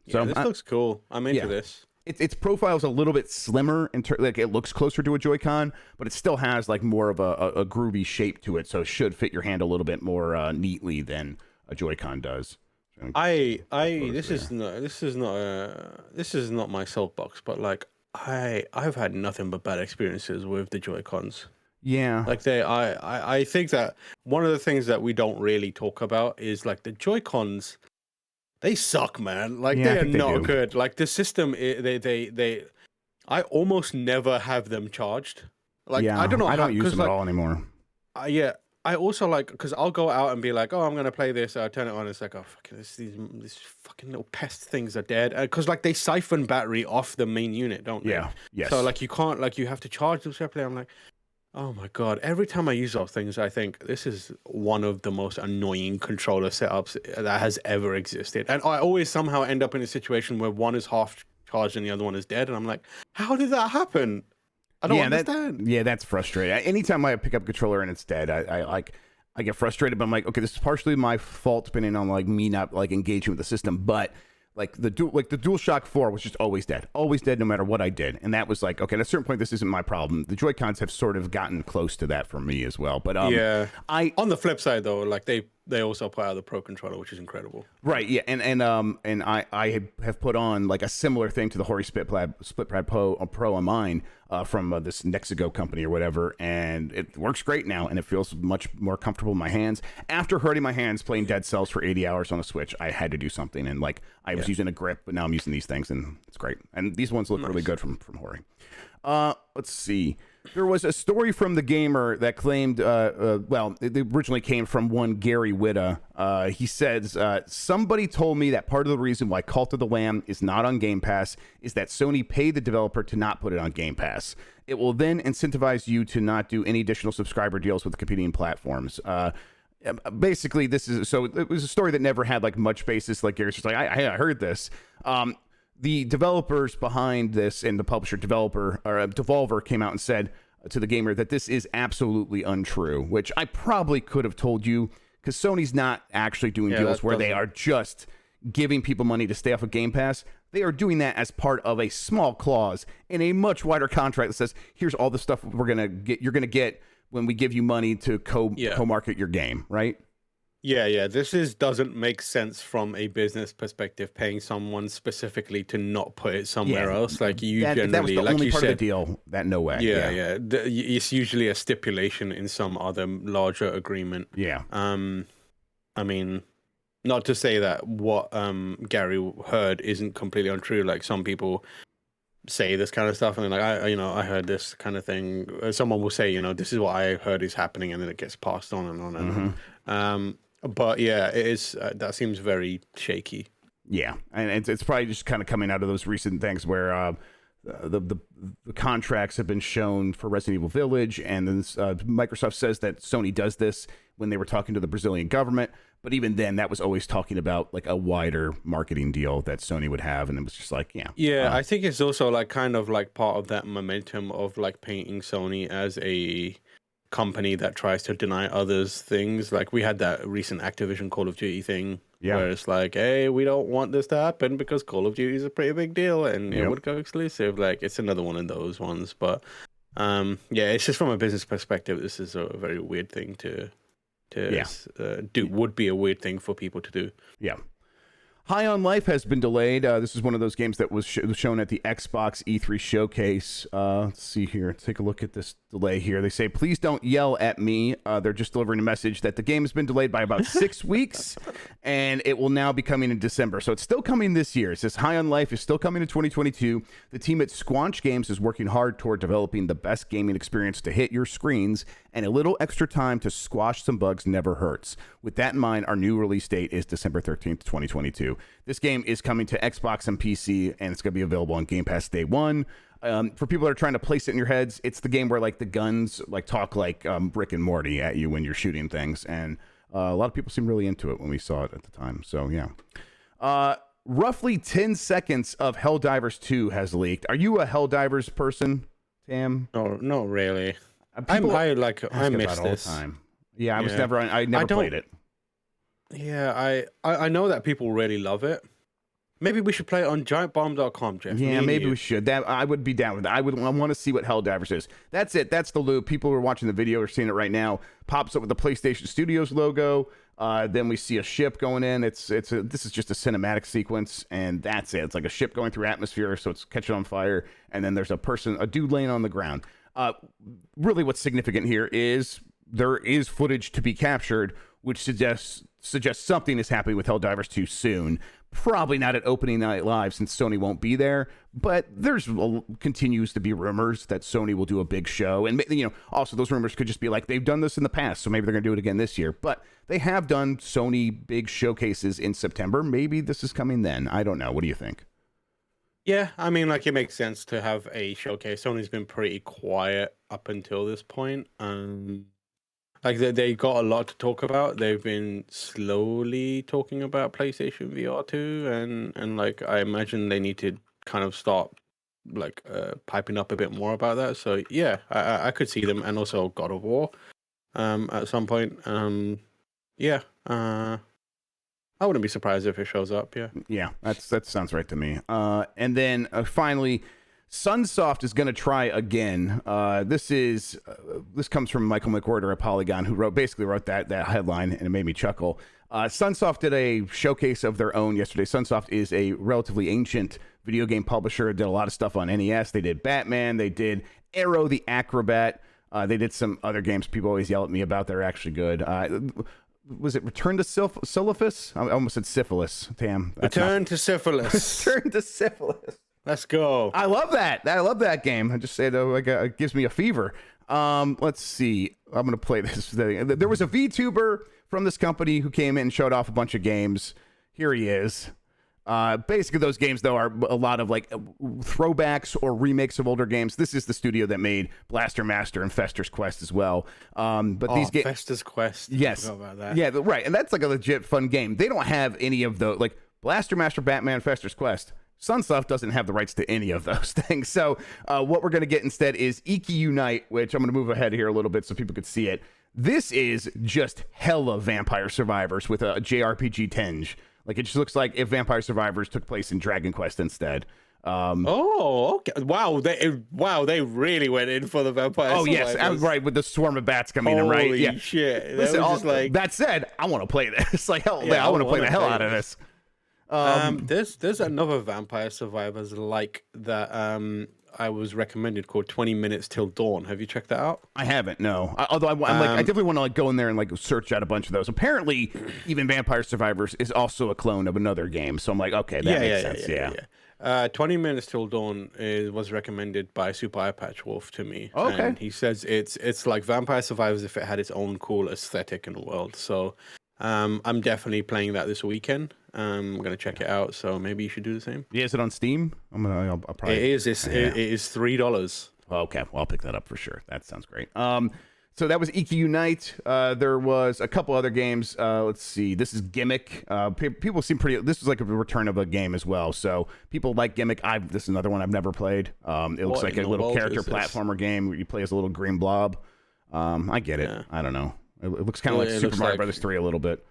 So this looks cool. I'm into this. Its profile is a little bit slimmer, like it looks closer to a Joy-Con, but it still has like more of a groovy shape to it, so it should fit your hand a little bit more neatly than a Joy-Con does. This is not my soapbox, but like I've had nothing but bad experiences with the Joy-Cons. Yeah, like I think that one of the things that we don't really talk about is like the Joy-Cons. They suck, man. Like they are not good. Like the system, I almost never have them charged. Like I don't know. I don't use them at all anymore. Yeah. I also like, because I'll go out and be like, oh, I'm gonna play this. I turn it on. It's like, oh, fuck, these fucking little pest things are dead. Because like they siphon battery off the main unit, don't they? Yeah. Yes. So like you can't, like you have to charge them separately. I'm like, oh my God. Every time I use those things, I think this is one of the most annoying controller setups that has ever existed. And I always somehow end up in a situation where one is half charged and the other one is dead. And I'm like, how did that happen? I don't understand. That's frustrating. Anytime I pick up a controller and it's dead, I get frustrated, but I'm like, okay, this is partially my fault, depending on like me not like engaging with the system, but like the DualShock 4 was just always dead no matter what I did. And that was like, okay, at a certain point, this isn't my problem. The Joy-Cons have sort of gotten close to that for me as well. But on the flip side though, like they also put out the Pro controller, which is incredible. Right, yeah, and I have put on like a similar thing to the Hori Split Pad Pro on mine from this Nexigo company or whatever, and it works great now, and it feels much more comfortable in my hands. After hurting my hands playing Dead Cells for 80 hours on a Switch, I had to do something, and like I was using a grip, but now I'm using these things, and it's great. And these ones look really good from Hori. Let's see. There was a story from The Gamer that claimed, it originally came from one Gary Whitta. He says, somebody told me that part of the reason why Cult of the Lamb is not on Game Pass is that Sony paid the developer to not put it on Game Pass. It will then incentivize you to not do any additional subscriber deals with the competing platforms. Basically, it was a story that never had like much basis. Like Gary's just like, I heard this. The developers behind this and the publisher Devolver came out and said to The Gamer that this is absolutely untrue, which I probably could have told you, because Sony's not actually doing deals where they are just giving people money to stay off of Game Pass, they are doing that as part of a small clause in a much wider contract that says, here's all the stuff you're going to get when we give you money to co-market your game, right? Yeah. This doesn't make sense from a business perspective, paying someone specifically to not put it somewhere else. Like generally, that was the like only you part said, of the deal. That no way. Yeah. It's usually a stipulation in some other larger agreement. Yeah. I mean, not to say that what Gary heard isn't completely untrue. Like some people say this kind of stuff, and then like I heard this kind of thing. Someone will say, this is what I heard is happening, and then it gets passed on and on and on. But yeah, it is. That seems very shaky. Yeah, and it's probably just kind of coming out of those recent things where the contracts have been shown for Resident Evil Village, and then Microsoft says that Sony does this when they were talking to the Brazilian government. But even then, that was always talking about like a wider marketing deal that Sony would have, and it was just like, I think it's also like kind of like part of that momentum of like painting Sony as a company that tries to deny others things. Like we had that recent Activision Call of Duty thing, where it's like, hey, we don't want this to happen because Call of Duty is a pretty big deal and it would go exclusive. Like it's another one of those ones. But it's just from a business perspective, this is a very weird thing to do. Would be a weird thing for people to do. Yeah. High on Life has been delayed. This is one of those games that was shown at the Xbox E3 showcase. Let's see here. Take a look at this delay here. They say, please don't yell at me. They're just delivering a message that the game has been delayed by about 6 weeks, and it will now be coming in December. So it's still coming this year. It says High on Life is still coming in 2022. The team at Squanch Games is working hard toward developing the best gaming experience to hit your screens, and a little extra time to squash some bugs never hurts. With that in mind, our new release date is December 13th, 2022. This game is coming to Xbox and PC, and it's going to be available on Game Pass day one. For people that are trying to place it in your heads, it's the game where like the guns like talk like Rick and Morty at you when you're shooting things, and a lot of people seem really into it when we saw it at the time. So yeah. Roughly 10 seconds of Helldivers 2 has leaked. Are you a Helldivers person, Tam? No, not really. I missed this. All the time. Yeah, I never played it. Yeah, I know that people really love it. Maybe we should play it on giantbomb.com, Jeff. Yeah, maybe we should. I would be down with that. I want to see what Helldivers is. That's it. That's the loop. People who are watching the video are seeing it right now. Pops up with the PlayStation Studios logo. Then we see a ship going in. This is just a cinematic sequence, and that's it. It's like a ship going through atmosphere, so it's catching on fire, and then there's a dude laying on the ground. Really, what's significant here is there is footage to be captured, which suggests something is happening with Helldivers 2 soon. Probably not at opening night live since Sony won't be there, but there's continues to be rumors that Sony will do a big show, and also those rumors could just be like they've done this in the past, so maybe they're going to do it again this year. But they have done Sony big showcases in September. Maybe this is coming then. I don't know. What do you think? Yeah, I mean, like it makes sense to have a showcase. Sony's been pretty quiet up until this point. Like they got a lot to talk about. They've been slowly talking about PlayStation VR 2, and like I imagine they need to kind of start like piping up a bit more about that. So yeah, I could see them, and also God of War at some point. I wouldn't be surprised if it shows up. Yeah, that sounds right to me. And then finally, Sunsoft is going to try again. This comes from Michael McWhorter at Polygon, who basically wrote that headline, and it made me chuckle. Sunsoft did a showcase of their own yesterday. Sunsoft is a relatively ancient video game publisher. Did a lot of stuff on NES. They did Batman. They did Arrow the Acrobat. They did some other games people always yell at me about. They're actually good. Was it Return to Syphilis? I almost said Syphilis, Tam. Return to Syphilis. Return to Syphilis. Let's go. I love that. I love that game. I just say it gives me a fever. Let's see. I'm going to play this thing. There was a VTuber from this company who came in and showed off a bunch of games. Here he is. Basically, those games, though, are a lot of like throwbacks or remakes of older games. This is the studio that made Blaster Master and Fester's Quest as well. But these games, Fester's Quest. Yes. I forgot about that. Yeah, right. And that's like a legit fun game. They don't have any of the like Blaster Master, Batman, Fester's Quest. Sunsoft doesn't have the rights to any of those things. So what we're going to get instead is Iki Unite, which I'm going to move ahead here a little bit so people could see it. This is just hella Vampire Survivors with a JRPG tinge. Like, it just looks like if Vampire Survivors took place in Dragon Quest instead. Okay. Wow, they really went in for the Vampire Survivors. Yes, right, with the swarm of bats coming in, right? Holy shit. Listen, that said, I want to play this. Like, hell, I want to play the hell out of this. There's another Vampire Survivors like that I was recommended called 20 Minutes Till Dawn. Have you checked that out? I haven't, no. Although I definitely want to like go in there and like search out a bunch of those. Apparently, even Vampire Survivors is also a clone of another game. So I'm like, okay, that makes sense. Yeah. 20 Minutes Till Dawn was recommended by Super Eye Patch Wolf to me. Okay. And he says it's like Vampire Survivors if it had its own cool aesthetic in the world. So I'm definitely playing that this weekend. I'm gonna check it out. So maybe you should do the same. Yeah, is it on Steam? I'll probably. It is. It is $3. Okay, well, I'll pick that up for sure. That sounds great. So that was EQ Unite. There was a couple other games. Let's see. This is Gimmick. People seem pretty. This is like a return of a game as well. So people like Gimmick. This is another one I've never played. It looks like a little character platformer game where you play as a little green blob. I get it. Yeah. I don't know. It looks kind of like Super Mario Brothers 3 a little bit.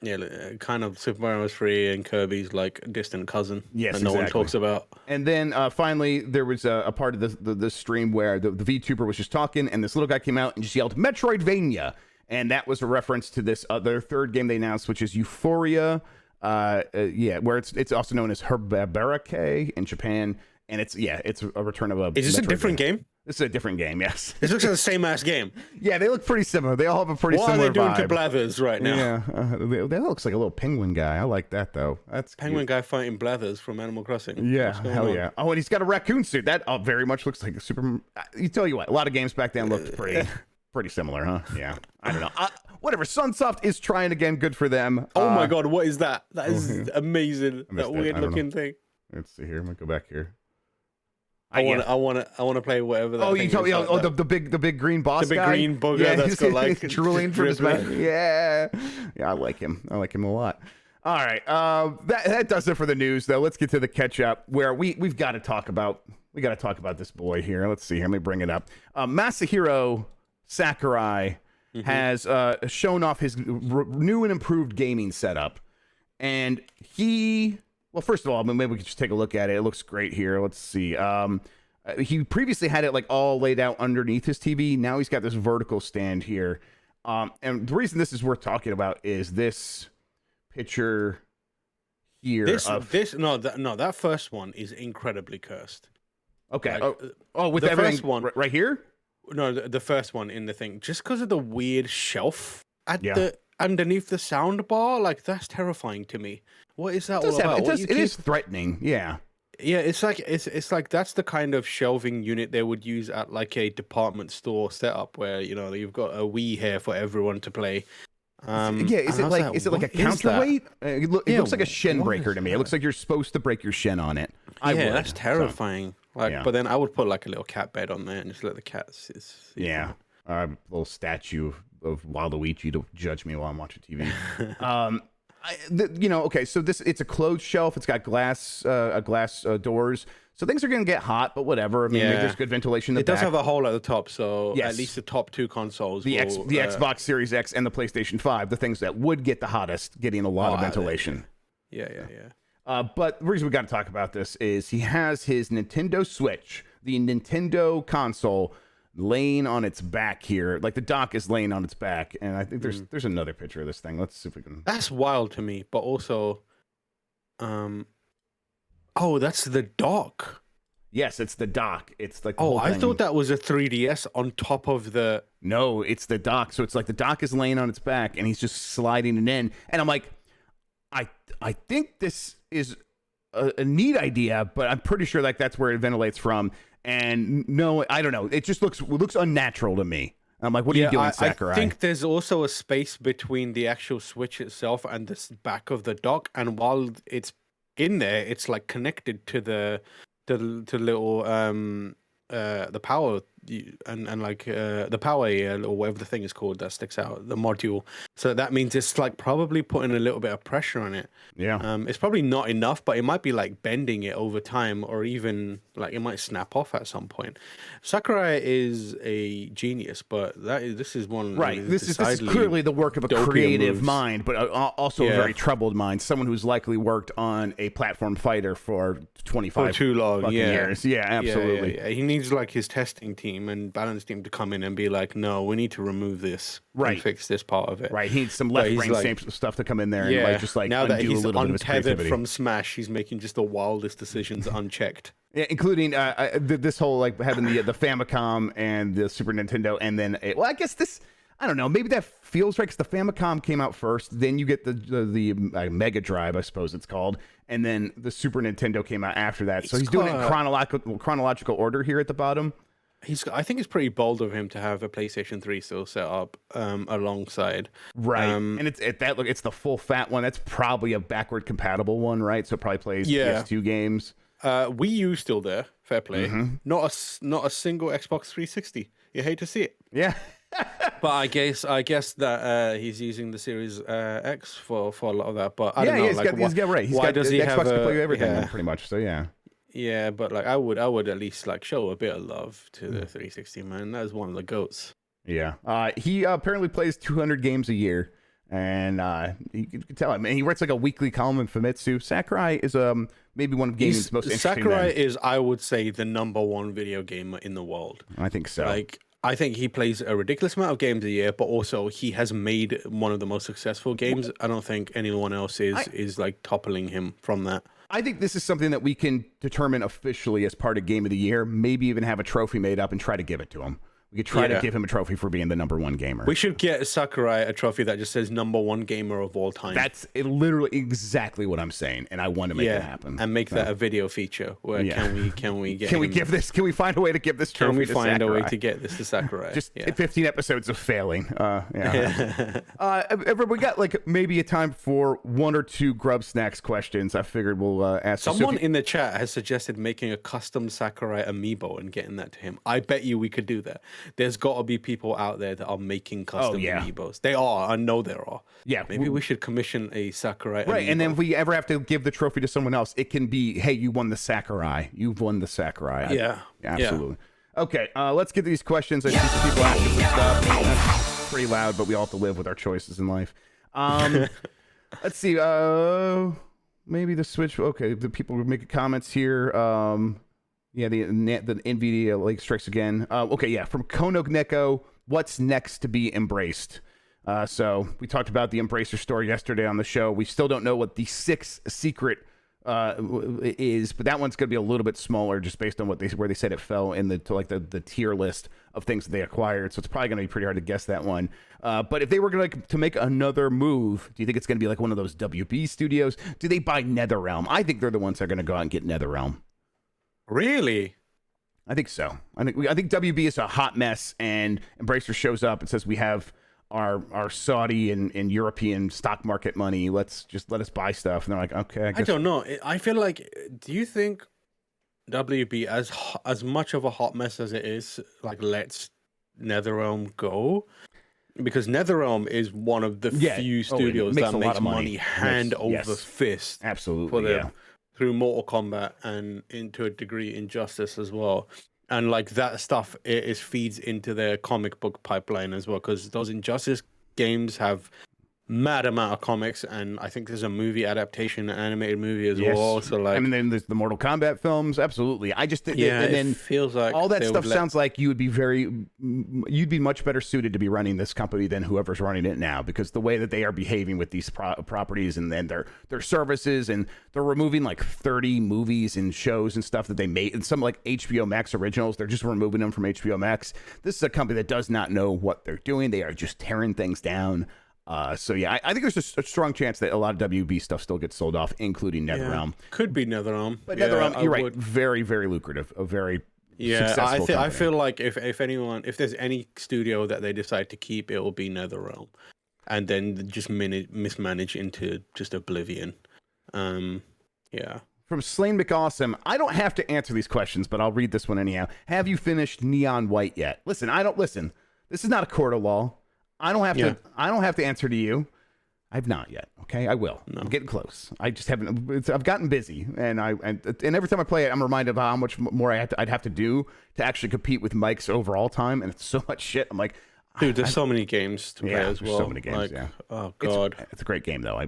Yeah, kind of Super Mario 3 and Kirby's like distant cousin. Yes, that no one talks about. And then finally, there was a part of the stream where the VTuber was just talking, and this little guy came out and just yelled Metroidvania, and that was a reference to this other third game they announced, which is Euphoria. Where it's also known as Herbarake in Japan, and it's a return of a. Is this a different game? This is a different game, yes. This looks like the same ass game. Yeah, they look pretty similar. They all have a pretty similar vibe. What are they doing to Blathers right now? Yeah, that looks like a little penguin guy. I like that, though. That's penguin guy fighting Blathers from Animal Crossing. Yeah, hell yeah. Oh, and he's got a raccoon suit. That very much looks like a super... You tell you what, a lot of games back then looked pretty similar, huh? Yeah, I don't know. Whatever, Sunsoft is trying again. Good for them. Oh my god, what is that? That is amazing. That weird-looking thing. Let's see here. I'm going to go back here. I want to play whatever. That you told me. The big green boss guy. The big green bugger that's got like drooling from his mouth. Yeah, I like him. I like him a lot. All right, that does it for the news, though. Let's get to the catch up, where we've got to talk about this boy here. Let's see here. Let me bring it up. Masahiro Sakurai has shown off his new and improved gaming setup, and well, first of all, maybe we could just take a look at it. It looks great here. Let's see. He previously had it like all laid out underneath his TV. Now he's got this vertical stand here. And the reason this is worth talking about is this picture here. That first one is incredibly cursed. Okay. Like, with the first one right here? No, the first one in the thing. Just because of the weird shelf underneath the sound bar, like that's terrifying to me. What is that all about? It is threatening. Yeah. Yeah, it's like that's the kind of shelving unit they would use at like a department store setup where you've got a Wii here for everyone to play. Is it like a counterweight? It looks like a shin breaker to me. It looks like you're supposed to break your shin on it. That's terrifying. But then I would put like a little cat bed on there and just let the cats. A little statue of Waluigi to judge me while I'm watching TV. Okay, so it's a closed shelf. It's got glass doors, so things are gonna get hot, but whatever. I mean, there's good ventilation. It does have a hole at the top, so at least the top two consoles. The Xbox Series X and the PlayStation 5, the things that would get the hottest, getting a lot of ventilation. Yeah. But the reason we got to talk about this is he has his Nintendo Switch, the Nintendo console, laying on its back here. Like the dock is laying on its back, and I think there's another picture of this thing. Let's see if we can. That's wild to me, but also, that's the dock. Yes, it's the dock. It's like I thought that was a 3DS on top of the. No, it's the dock. So it's like the dock is laying on its back, and he's just sliding it in. And I'm like, I think this is a neat idea, but I'm pretty sure like that's where it ventilates from. And no, I don't know. It just looks unnatural to me. I'm like, what are you doing, Sakurai? I think there's also a space between the actual Switch itself and the back of the dock. And while it's in there, it's like connected to the little the power and like the power or whatever the thing is called that sticks out, the module. So that means it's like probably putting a little bit of pressure on it. Yeah. It's probably not enough, but it might be like bending it over time, or even like it might snap off at some point. Sakurai is a genius, but this is one right. This is clearly the work of a creative mind, but also a very troubled mind. Someone who's likely worked on a platform fighter for 25 for too long years. Yeah, absolutely. Yeah. He needs like his testing team and balance team to come in and be like, no, we need to remove this and fix this part of it. Right. He needs some left brain stuff to come in there and now that he's a little bit of his creativity. From Smash, he's making just the wildest decisions unchecked. Yeah, including this whole like having the Famicom and the Super Nintendo, and then I guess this, I don't know, maybe that feels right because the Famicom came out first, then you get the Mega Drive, I suppose it's called, and then the Super Nintendo came out after that. So he's doing it in chronological order here at the bottom. I think it's pretty bold of him to have a PlayStation 3 still set up alongside. Right. And it's the full fat one. That's probably a backward compatible one, right? So it probably plays PS2 games. Wii U still there, fair play. Mm-hmm. Not a single Xbox 360. You hate to see it. Yeah. But I guess that he's using the Series X for a lot of that. But I don't know. He's got Xbox to play everything pretty much. So yeah. Yeah, but like I would at least like show a bit of love to the 360, man. That is one of the goats. Yeah. He apparently plays 200 games a year, and you can tell him. He writes like a weekly column in Famitsu. Sakurai is maybe one of gaming's most interesting Sakurai men. is, I would say, the #1 video gamer in the world. I think so. Like, I think he plays a ridiculous amount of games a year, but also he has made one of the most successful games. I don't think anyone else is like toppling him from that. I think this is something that we can determine officially as part of Game of the Year. Maybe even have a trophy made up and try to give it to him. We could try to give him a trophy for being the #1 gamer. We should get Sakurai a trophy that just says #1 gamer of all time. That's literally exactly what I'm saying, and I want to make it happen. And make that a video feature. Where can we give this? Can we find a way to give this trophy to Sakurai? Can we find a way to get this to Sakurai? Just 15 episodes of failing. We got like maybe a time for 1 or 2 GrubbSnax questions. I figured we'll ask. Someone in the chat has suggested making a custom Sakurai amiibo and getting that to him. I bet you we could do that. There's got to be people out there that are making custom amiibos. They are. I know there are. Yeah. Maybe we should commission a Sakurai amiibo. And then if we ever have to give the trophy to someone else, it can be, hey, you won the Sakurai. You've won the Sakurai. Yeah. Absolutely. Yeah. Okay, let's get these questions. I see some people asking some stuff. That's pretty loud, but we all have to live with our choices in life. Let's see. Maybe the Switch. Okay, the people were making comments here. Yeah, the NVIDIA Lake strikes again. From Kono Neko, what's next to be embraced? So we talked about the Embracer store yesterday on the show. We still don't know what the 6th secret is, but that one's going to be a little bit smaller just based on where they said it fell in the tier list of things that they acquired. So it's probably going to be pretty hard to guess that one. But if they were going to make another move, do you think it's going to be like one of those WB studios? Do they buy NetherRealm? I think they're the ones that are going to go out and get NetherRealm. Really? I think so. I think WB is a hot mess, and Embracer shows up and says, we have our Saudi and European stock market money. Let us buy stuff. And they're like, okay, I don't know. I feel like, do you think WB, as much of a hot mess as it is, like lets NetherRealm go? Because NetherRealm is one of the few studios that makes money hand over fist. Absolutely, through Mortal Kombat and to a degree Injustice as well. And like that stuff, it feeds into their comic book pipeline as well, because those Injustice games have mad amount of comics, and I think there's a movie adaptation, an animated movie as well. So like, then there's the Mortal Kombat films. Absolutely, I just and then it feels like all that stuff sounds like you'd be much better suited to be running this company than whoever's running it now, because the way that they are behaving with these properties and then their services, and they're removing like 30 movies and shows and stuff that they made, and some like HBO Max originals, they're just removing them from HBO Max. This is a company that does not know what they're doing. They are just tearing things down. I think there's a strong chance that a lot of WB stuff still gets sold off, including NetherRealm. Could be NetherRealm. But NetherRealm, you're right, very, very lucrative, a very successful company. I feel like if there's any studio that they decide to keep, it will be NetherRealm, and then just mismanage into just oblivion. From Slain McAwesome, I don't have to answer these questions, but I'll read this one anyhow. Have you finished Neon White yet? Listen. This is not a court of law. I don't have to answer to you. I've not yet. Okay, I will. No. I'm getting close. I just haven't. I've gotten busy, and every time I play it, I'm reminded of how much more I'd have to do to actually compete with Mike's overall time, and it's so much shit. I'm like, dude, there's so many games to play as well. So many games. Like, oh god, it's a great game though.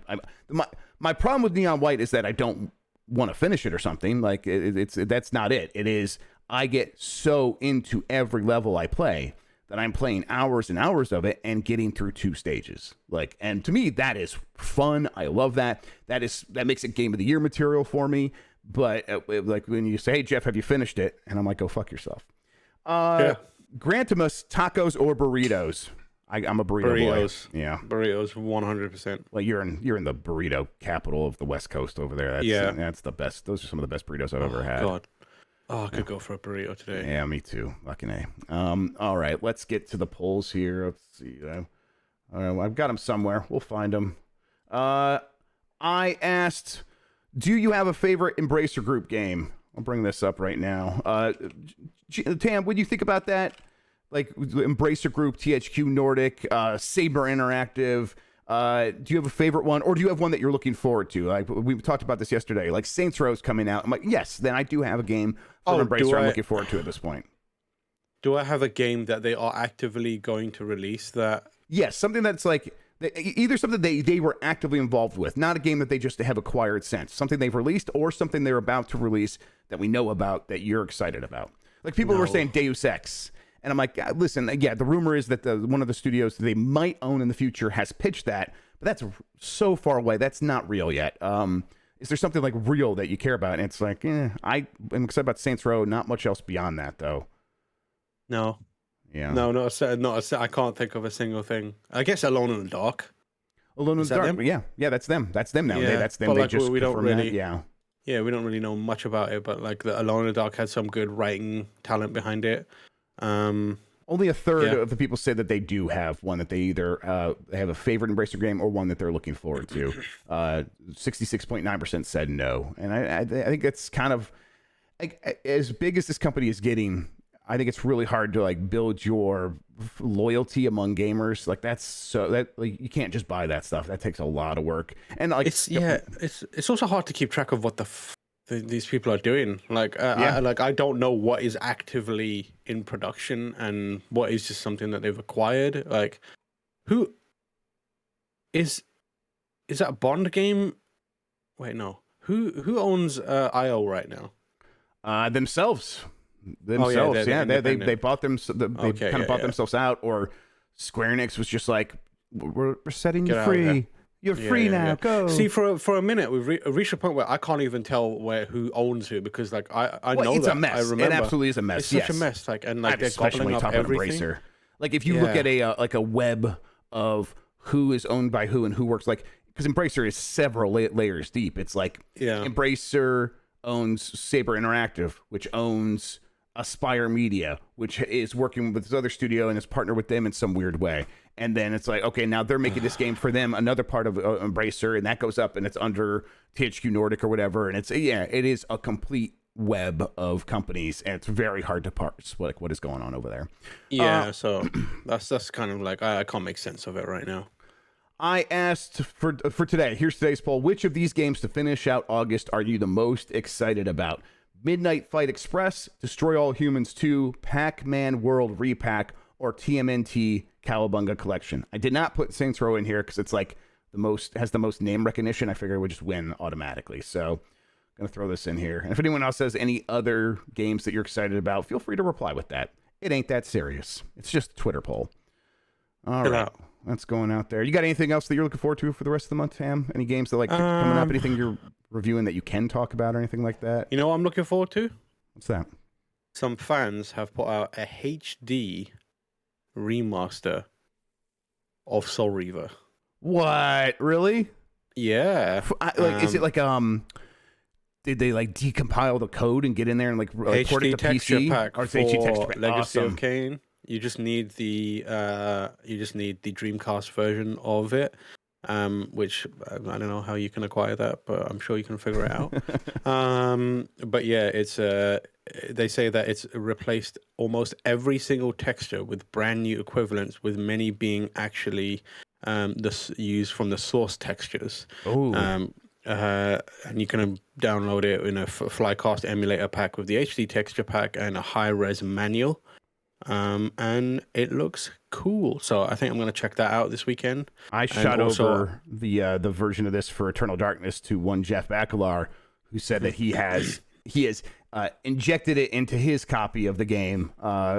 My problem with Neon White is that I don't want to finish it or something. Like that's not it. It is I get so into every level I play that I'm playing hours and hours of it and getting through 2 stages. Like, and to me, that is fun. I love that. That makes it game of the year material for me. But like when you say, "Hey Jeff, have you finished it?" and I'm like, "Go fuck yourself." Grantimus, tacos or burritos? I'm a burritos boy. Yeah, burritos, 100%. Like you're in the burrito capital of the West Coast over there. That's the best. Those are some of the best burritos I've ever had. God. Oh, I could go for a burrito today. Yeah, me too. Fucking A. All right, let's get to the polls here. Let's see. I've got them somewhere. We'll find them. I asked, do you have a favorite Embracer Group game? I'll bring this up right now. Tam, what do you think about that? Like Embracer Group, THQ Nordic, Saber Interactive. Do you have a favorite one, or do you have one that you're looking forward to? Like we talked about this yesterday. Like Saints Row's coming out. I'm like, yes, then I do have a game from Embracer I'm looking forward to at this point. Do I have a game that they are actively going to release that? Yes, something that's like either something they were actively involved with, not a game that they just have acquired since. Something they've released or something they're about to release that we know about that you're excited about. Like people were saying Deus Ex. And I'm like, listen, yeah, the rumor is that one of the studios they might own in the future has pitched that, but that's so far away. That's not real yet. Is there something like real that you care about? And it's like, I am excited about Saints Row. Not much else beyond that, though. No. Yeah. No, I can't think of a single thing. I guess Alone in the Dark. Alone in the Dark. Yeah, that's them. That's them now. Yeah, that's them. But they like, just we don't really. That. Yeah. Yeah, we don't really know much about it, but like the Alone in the Dark had some good writing talent behind it. Only a third of the people say that they do have one that they either they have a favorite Embracer game or one that they're looking forward to. 66.9% said no, and I think that's kind of like, as big as this company is getting. I think it's really hard to like build your loyalty among gamers. Like like you can't just buy that stuff. That takes a lot of work, and like it's also hard to keep track of what these people are doing. Like I don't know what is actively in production and what is just something that they've acquired. Like who is that a Bond game? Wait, no. Who owns IO right now? Themselves. They bought them. They kind of bought themselves out, or Square Enix was just like, we're setting you free. You're free now. Go. See, for a minute, we've reached a point where I can't even tell who owns who, because like I know it's that. a mess. I remember. It absolutely is a mess. It's such a mess. Like and like they're gobbling up everything. Embracer. Like if you look at a web of who is owned by who and who works, like because Embracer is several layers deep. It's like Embracer owns Saber Interactive, which owns Aspire Media, which is working with this other studio and is partnered with them in some weird way. And then it's like, okay, now they're making this game for them, another part of Embracer, and that goes up and it's under THQ Nordic or whatever. And it is a complete web of companies, and it's very hard to parse what is going on over there. Yeah, so that's kind of like I can't make sense of it right now. I asked for today. Here's today's poll: which of these games to finish out August are you the most excited about? Midnight Fight Express, Destroy All Humans 2, Pac-Man World Repack, or TMNT Cowabunga Collection. I did not put Saints Row in here because it's like has the most name recognition. I figured it would just win automatically. So I'm going to throw this in here. And if anyone else has any other games that you're excited about, feel free to reply with that. It ain't that serious. It's just a Twitter poll. All right. That's going out there. You got anything else that you're looking forward to for the rest of the month, Tam? Any games that coming up? Anything you're reviewing that you can talk about or anything like that? You know what I'm looking forward to? What's that? Some fans have put out a HD remaster of Soul Reaver. What? Really? Yeah. Is it like did they like decompile the code and get in there and like port it to PC? Pack or for HD texture pack? Legacy Awesome. of Kain. You just need the Dreamcast version of it. which I don't know how you can acquire that, but I'm sure you can figure it out. But yeah, it's they say that it's replaced almost every single texture with brand new equivalents, with many being actually used from the source textures. Oh. And you can download it in a Flycast emulator pack with the HD texture pack and a high-res manual. And it looks cool. So I think I'm going to check that out this weekend. I shot over the version of this for Eternal Darkness to one Jeff Bakalar, who said that he has injected it into his copy of the game,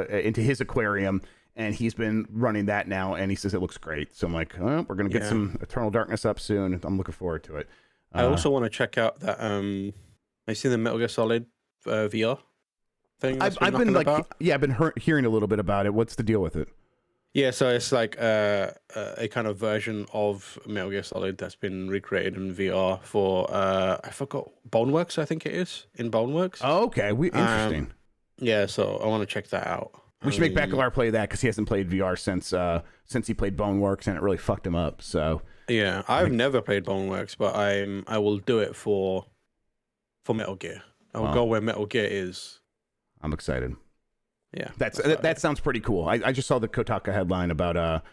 into his aquarium, and he's been running that now, and he says it looks great. So I'm like, oh, we're going to get some Eternal Darkness up soon. I'm looking forward to it. I also want to check out that. I see the Metal Gear Solid VR thing. I've been hearing a little bit about it. What's the deal with it? Yeah, so it's like a kind of version of Metal Gear Solid that's been recreated in VR for I forgot, Boneworks, I think it is, in Boneworks. Oh, okay, interesting. Yeah, so I want to check that out. We should make Bakalar play that because he hasn't played VR since he played Boneworks, and it really fucked him up. So yeah, I've never played Boneworks, but I will do it for Metal Gear. I will go where Metal Gear is. I'm excited. Yeah, that sounds pretty cool. I just saw the Kotaku headline about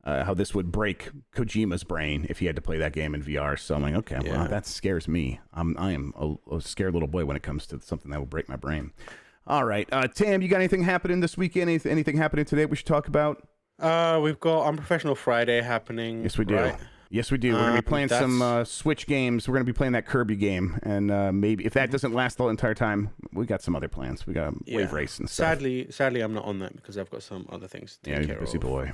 how this would break Kojima's brain if he had to play that game in VR. So I'm like, okay, well, that scares me. I am a scared little boy when it comes to something that will break my brain. All right, Tam, you got anything happening this weekend? Anything happening today we should talk about? We've got Unprofessional Friday happening. Yes, we do. Right? Yes, we do. We're going to be playing some Switch games. We're going to be playing that Kirby game. And maybe if that doesn't last the entire time, we got some other plans. We got a wave race and stuff. Sadly, I'm not on that because I've got some other things to take care of. Busy boy.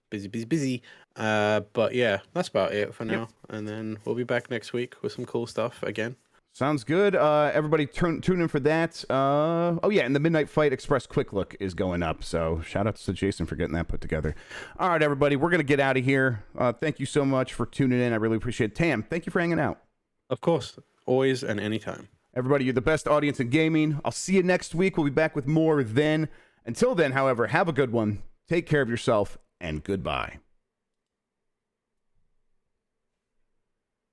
Busy. But yeah, that's about it for now. Yep. And then we'll be back next week with some cool stuff again. Sounds good. Everybody tune in for that. And the Midnight Fight Express Quick Look is going up. So shout out to Jason for getting that put together. All right, everybody, we're going to get out of here. Thank you so much for tuning in. I really appreciate it. Tam, thank you for hanging out. Of course. Always and anytime. Everybody, you're the best audience in gaming. I'll see you next week. We'll be back with more then. Until then, however, have a good one. Take care of yourself, and goodbye.